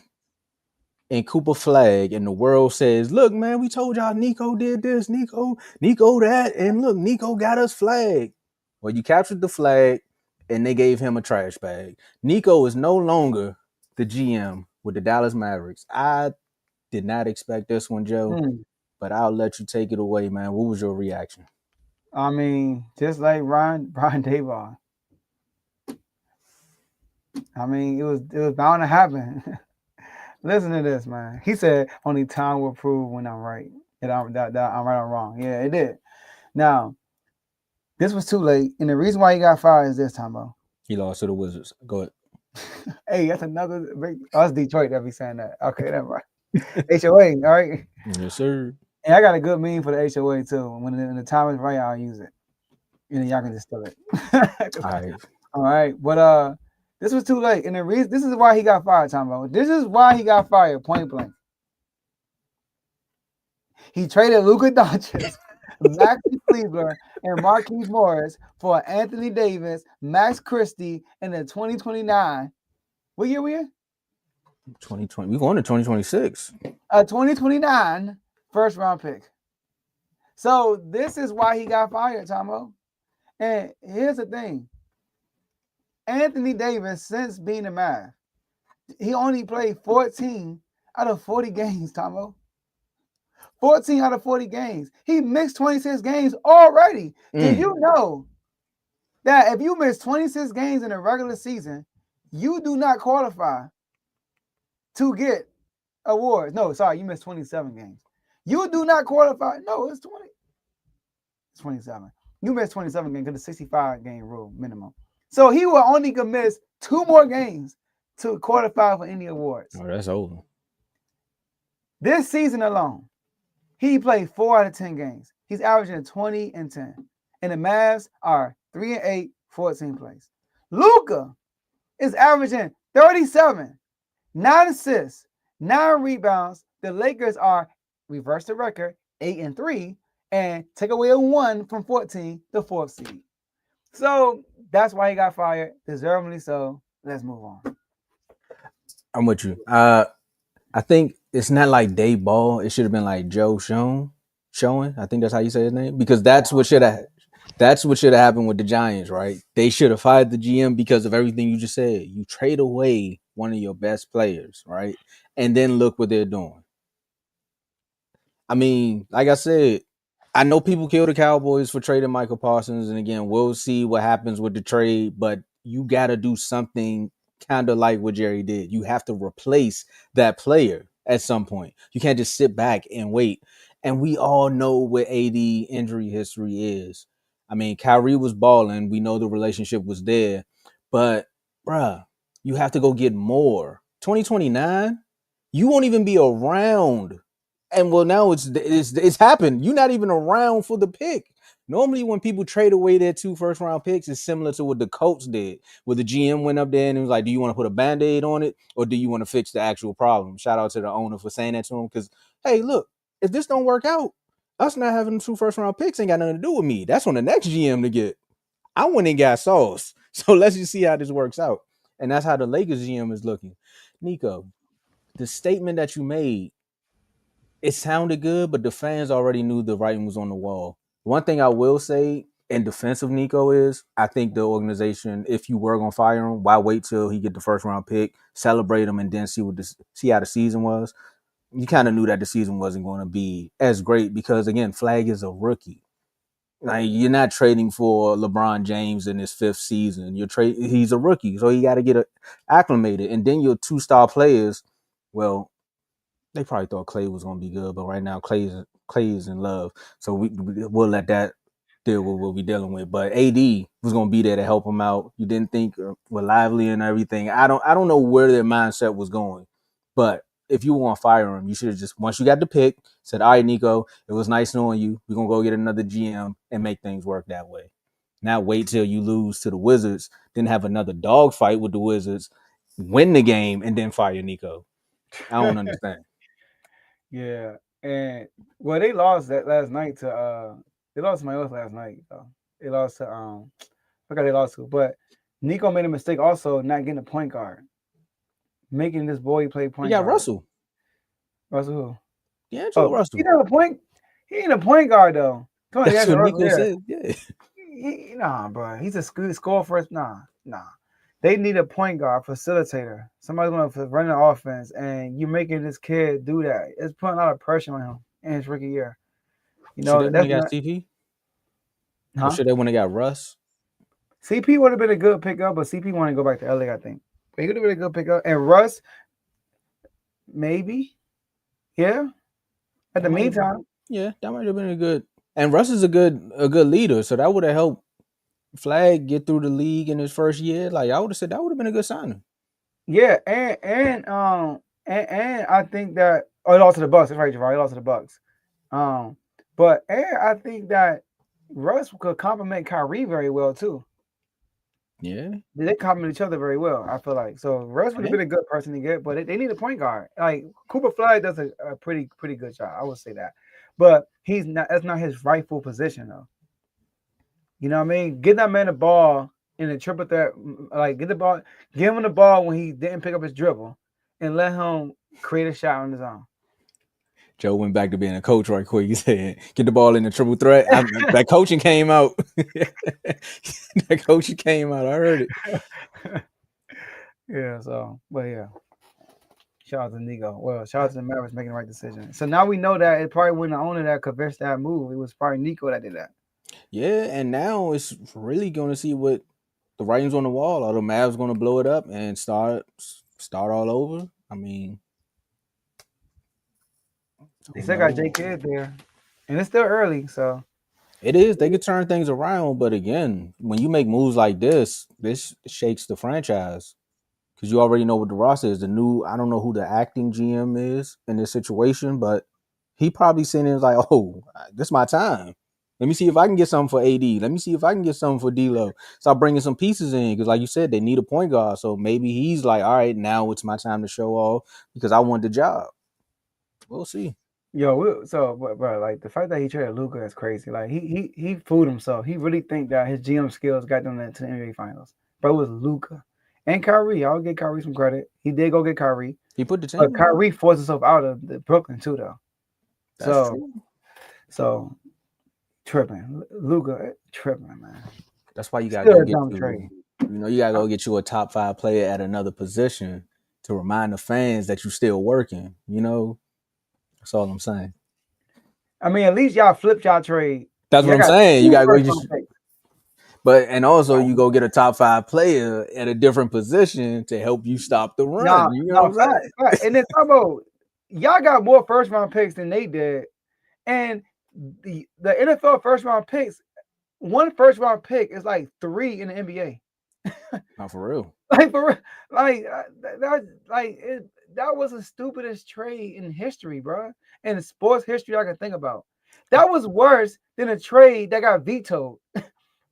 in Cooper Flag, and the world says, look, man, we told y'all Nico did this, Nico that, and look, Nico got us Flag. Well, you captured the Flag, and they gave him a trash bag. Nico is no longer the GM with the Dallas Mavericks. I did not expect this one, Joe, but I'll let you take it away, man. What was your reaction? I mean, just like Brian Daboll. I mean, it was bound to happen. Listen to this, man. He said, only time will prove when I'm right. That I'm right or wrong. Yeah, it did. Now, this was too late. And the reason why he got fired is this, Tomo. He lost to the Wizards. Go ahead. Hey, that's another big... That's Detroit that be saying that. Okay, that's right. HOA, all right? Yes, sir. And I got a good meme for the HOA too. When the time is right, I'll use it. And then y'all can just steal it. All right. All right. But this was too late. And the reason this is why he got fired, Tomo. This is why he got fired, point blank. He traded Luka Doncic, Maxi Kleber, and Marquise Morris for Anthony Davis, Max Christie, and the 2029. What year we in? 2020. We going to 2026. A 2029 first round pick. So this is why he got fired, Tomo. And here's the thing. Anthony Davis, since being a Mavs, he only played 14 out of 40 games, Tomo. 14 out of 40 games. He missed 26 games already. Did you know that if you miss 26 games in a regular season, you do not qualify to get awards? No, sorry, you missed 27 games. You do not qualify. No, it's 20. It's 27. You missed 27 games because the 65 game rule minimum. So he will only miss 2 more games to qualify for any awards. Oh, that's over. This season alone, he played 4 out of 10 games. He's averaging 20 and 10. And the Mavs are 3-8, 14 plays. Luka is averaging 37, 9 assists, 9 rebounds. The Lakers are reverse the record, 8-3, and take away a 1 from 14, the 4th seed. So that's why he got fired, deservedly so. Let's move on. I'm with you. I think it's not like Daboll. It should have been like Joe Showing. I think that's how you say his name, because that's what should have happened with the Giants, right? They should have fired the GM because of everything you just said. You trade away one of your best players, right? And then look what they're doing. I mean, like I said, I know people kill the Cowboys for trading Michael Parsons, and again, we'll see what happens with the trade, but you got to do something kind of like what Jerry did. You have to replace that player at some point. You can't just sit back and wait. And we all know what AD injury history is. I mean, Kyrie was balling. We know the relationship was there. But, bruh, you have to go get more. 2029, you won't even be around. And well, now it's happened. You're not even around for the pick. Normally, when people trade away their 2 first-round picks, it's similar to what the Colts did, where the GM went up there and it was like, do you want to put a Band-Aid on it, or do you want to fix the actual problem? Shout out to the owner for saying that to him, because, hey, look, if this don't work out, us not having 2 first-round picks ain't got nothing to do with me. That's on the next GM to get. I went and got sauce. So let's just see how this works out. And that's how the Lakers GM is looking. Nico, the statement that you made, it sounded good, but the fans already knew the writing was on the wall. One thing I will say in defense of Nico is I think the organization, if you were going to fire him, why wait till he get the first round pick, celebrate him, and then see how the season was? You kind of knew that the season wasn't going to be as great because, again, Flag is a rookie. Like, you're not trading for LeBron James in his 5th season. He's a rookie, so he got to get acclimated. And then your 2-star players, well, they probably thought Clay was going to be good, but right now Clay is in love. So we'll let that deal with what we're dealing with. But AD was going to be there to help him out. You didn't think we're lively and everything. I don't know where their mindset was going. But if you want to fire him, you should have just, once you got the pick, said, all right, Nico, it was nice knowing you. We're going to go get another GM and make things work that way. Now wait till you lose to the Wizards, then have another dogfight with the Wizards, win the game, and then fire Nico. I don't understand. Yeah, and well, they lost that last night to they lost somebody else last night. They lost to I forgot they lost to, but Nico made a mistake also not getting a point guard, making this boy play point guard. Yeah, Russell. Russell who? Yeah, Russell. He not a point. He ain't a point guard though. Come on, that's what Nico said. Yeah. Nah, bro. He's a score first. Nah. They need a point guard, facilitator, somebody going to run the offense, and you're making this kid do that. It's putting a lot of pressure on him in his rookie year. You know, should they got CP? Huh? Or should they when they got Russ? CP would have been a good pickup, but CP want to go back to LA, I think. But he would have been a good pickup. And Russ, maybe. Yeah. At the meantime. Yeah, that might have been a good. And Russ is a good leader, so that would have helped Flag get through the league in his first year. Like, I would have said that would have been a good signing. Yeah, and I think that Oh, he lost to the Bucks. That's right, Javon. He lost to the Bucks. But I think that Russ could complement Kyrie very well too. Yeah. They complement each other very well. I feel like so. Russ would have been a good person to get, but they need a point guard. Like Cooper Flag does a pretty good job. I would say that, but he's not. That's not his rightful position though. You know what I mean? Get that man the ball in a triple threat. Like give him the ball when he didn't pick up his dribble, and let him create a shot on his own. Joe went back to being a coach right quick. He said, "Get the ball in the triple threat." That coaching came out. That coaching came out. I heard it. Yeah. So, but yeah. Shout out to Nico. Well, shout out to the Mavericks making the right decision. So now we know that it probably wasn't the owner that convinced that move. It was probably Nico that did that. Yeah, and now it's really going to see what the writing's on the wall. Are the Mavs going to blow it up and start all over? I mean, They still got J Kidd there, and it's still early, so it is. They could turn things around, but again, when you make moves like this shakes the franchise because you already know what the roster is. I don't know who the acting GM is in this situation, but he probably sitting there like, "Oh, this is my time. Let me see if I can get something for AD. Let me see if I can get something for D'Lo." Start bringing some pieces in because, like you said, they need a point guard. So maybe he's like, "All right, now it's my time to show off because I want the job." We'll see. bro, like the fact that he traded Luka is crazy. Like he fooled himself. He really think that his GM skills got them to the NBA Finals. Bro, it was Luka and Kyrie. I'll give Kyrie some credit. He did go get Kyrie. He put the team. But Kyrie forced himself out of Brooklyn too, though. That's true. So tripping, Luka tripping, man. That's why you gotta go get trade. you gotta go get you a top 5 player at another position to remind the fans that you're still working. That's all I'm saying. I mean, at least y'all flipped y'all trade. That's what I'm saying. You gotta go and also you go get a top 5 player at a different position to help you stop the run. Right. And then Tomo, y'all got more first round picks than they did. And the NFL first round picks, one first round pick is like 3 in the NBA. Not for real. That was the stupidest trade in history, bro. In sports history I can think about. That was worse than a trade that got vetoed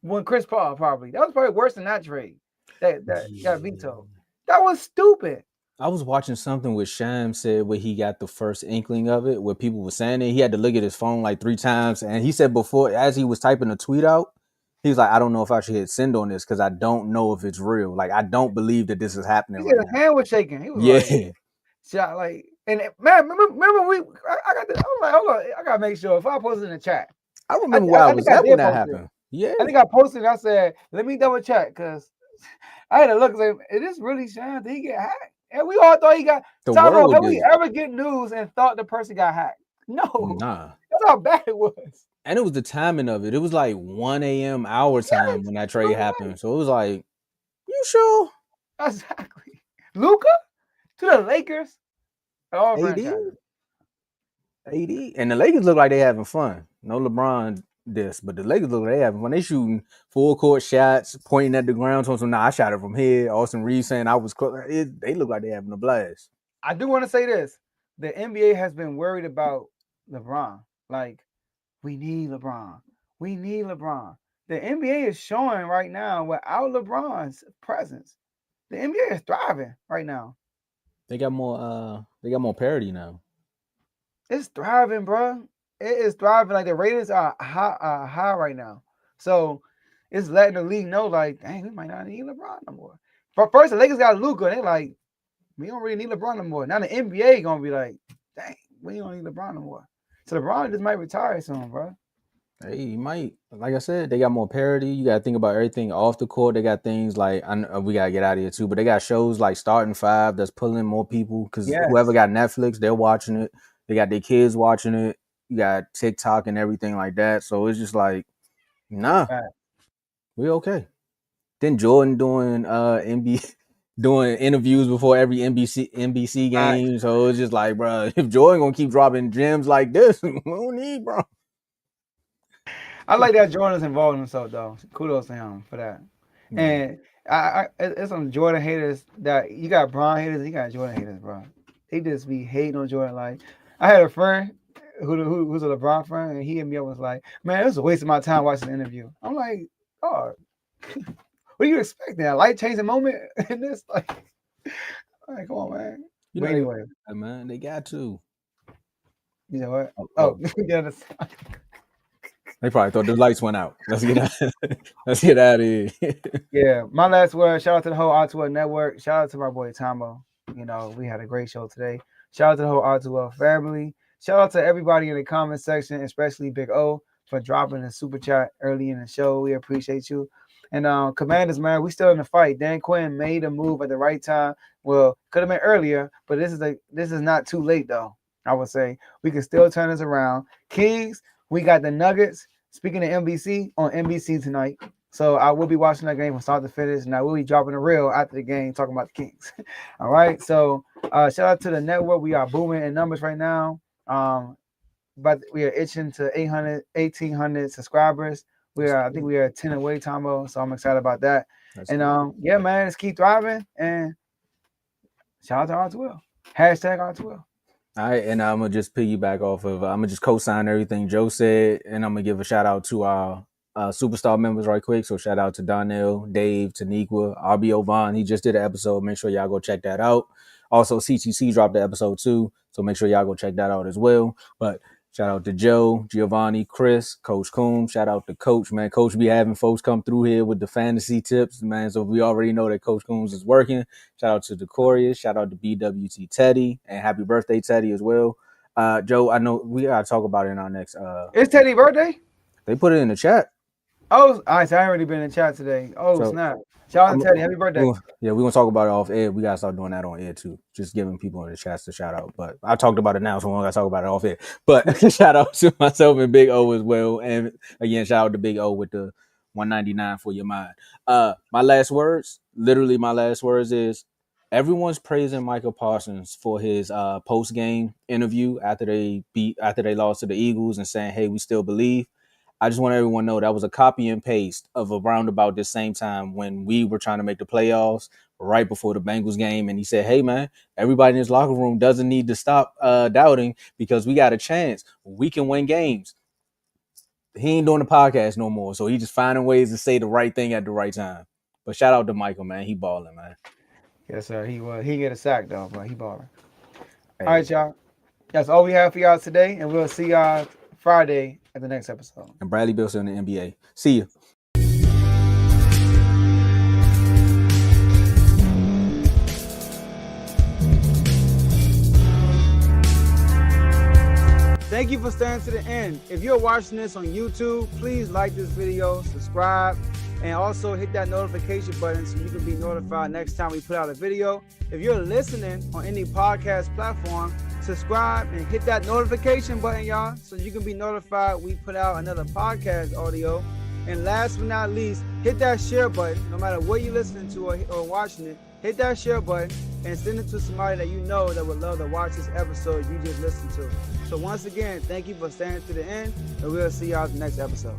when Chris Paul probably. That was probably worse than that trade that got vetoed. That was stupid. I was watching something where Sham said where he got the first inkling of it, where people were saying it. He had to look at his phone like 3 times. And he said before, as he was typing a tweet out, he was like, I don't know if I should hit send on this because I don't know if it's real. Like, I don't believe that this is happening right now. His hand was shaking. He was and man, remember I got this. I was like, hold on, I gotta make sure if I post it in the chat. I remember where I was at when that happened. Yeah. I think I posted and I said, let me double check because I had to look and say, is this really Sham? Did he get hacked? And we all thought he got Tomo, have we ever get news and thought the person got hacked? No. Nah. That's how bad it was. And it was the timing of it. It was like 1 a.m. our time when that trade happened. So it was like, you sure? Exactly. Luka to the Lakers. AD. And the Lakers look like they having fun. No LeBron but the Lakers look like they having fun. They shooting full court shots, pointing at the ground. I shot it from here. Austin Reeves saying I was close. They look like they having a blast. I do want to say this. The NBA has been worried about LeBron. Like, we need LeBron. We need LeBron. The NBA is showing right now without LeBron's presence, the NBA is thriving right now. They got more parity now. It's thriving, bro. It is thriving. Like the ratings are high right now. So it's letting the league know, like, dang, we might not need LeBron no more. First, the Lakers got Luka, and they're like, we don't really need LeBron no more. Now the NBA gonna be like, dang, we don't need LeBron no more. So LeBron just might retire soon, bro. Hey, he might. Like I said, they got more parity. You got to think about everything off the court. They got things like, we got to get out of here too, but they got shows like Starting 5 that's pulling more people because whoever got Netflix, they're watching it. They got their kids watching it. You got TikTok and everything like that. So it's just like, nah, we okay. Then Jordan doing doing interviews before every NBC game. Right. So it's just like, bro, if Jordan gonna keep dropping gems like this, we don't need, bro. I like that Jordan's involved himself though. Kudos to him for that. Mm-hmm. And it's some Jordan haters that you got Bron haters, you got Jordan haters, bro. They just be hating on Jordan like, I had a friend who's a LeBron friend, and he hit me up and was like, "Man, it was a waste of my time watching the interview." I'm like, "Oh, what do you expect? That life changing moment in this? Like, come on, man." You But know, anyway, man, they got to. you know what? Oh. Yeah, that's. They probably thought the lights went out. Let's get out. Let's get out of here. Yeah, my last word. Shout out to the whole R2L network. Shout out to my boy Tomo. You know, we had a great show today. Shout out to the whole R2L family. Shout out to everybody in the comment section, especially Big O for dropping a super chat early in the show. We appreciate you. And Commanders, man, we still in the fight. Dan Quinn made a move at the right time. Well, could have been earlier, but this is not too late though. I would say we can still turn this around. Kings, we got the Nuggets. Speaking of NBC, on NBC tonight. So I will be watching that game from start to finish, and I will be dropping a reel after the game talking about the Kings. All right. So shout out to the network. We are booming in numbers right now. But we are itching to 1,800 subscribers. I think we are 10 away, Tomo. So I'm excited about that. Yeah, man, let's keep thriving. And shout out to R2L. Hashtag R2L. All right, and I'm gonna just piggyback off of. I'm gonna just co-sign everything Joe said, and I'm gonna give a shout out to our superstar members right quick. So shout out to Donnell, Dave, Taniqua, RBO Vaughn. He just did an episode. Make sure y'all go check that out. Also, CTC dropped the episode too, so make sure y'all go check that out as well. But shout out to Joe, Giovanni, Chris, Coach Coombs. Shout out to Coach, man. Coach be having folks come through here with the fantasy tips, man. So we already know that Coach Coombs is working. Shout out to Decoria. Shout out to BWT Teddy. And happy birthday, Teddy, as well. Joe, I know we got to talk about it in our next. It's Teddy's birthday? They put it in the chat. Oh, all right. So I already been in the chat today. Oh, snap. Shout out to Teddy. Happy birthday. Yeah, we're going to talk about it off air. We got to start doing that on air, too. Just giving people in the chats to shout out. But I talked about it now, so we don't got to talk about it off air. But shout out to myself and Big O as well. And again, shout out to Big O with the $199 for your mind. My last words is everyone's praising Michael Parsons for his post-game interview after they lost to the Eagles and saying, hey, we still believe. I just want everyone to know that was a copy and paste of around about the same time when we were trying to make the playoffs right before the Bengals game. And he said, hey, man, everybody in his locker room doesn't need to stop doubting because we got a chance. We can win games. He ain't doing the podcast no more. So he just finding ways to say the right thing at the right time. But shout out to Michael, man. He balling, man. Yes, sir. He was. He get a sack, though, but he balling. Hey. All right, y'all. That's all we have for y'all today. And we'll see y'all Friday at the next episode. And Bradley Bill's in the NBA. See you. Thank you for staying to the end. If you're watching this on YouTube, please like this video, subscribe, and also hit that notification button so you can be notified next time we put out a video. If you're listening on any podcast platform, subscribe and hit that notification button, y'all, so you can be notified we put out another podcast audio. And last but not least, hit that share button. No matter what you're listening to or watching it, hit that share button and send it to somebody that you know that would love to watch this episode you just listened to. So once again, thank you for staying to the end, and we'll see y'all in the next episode.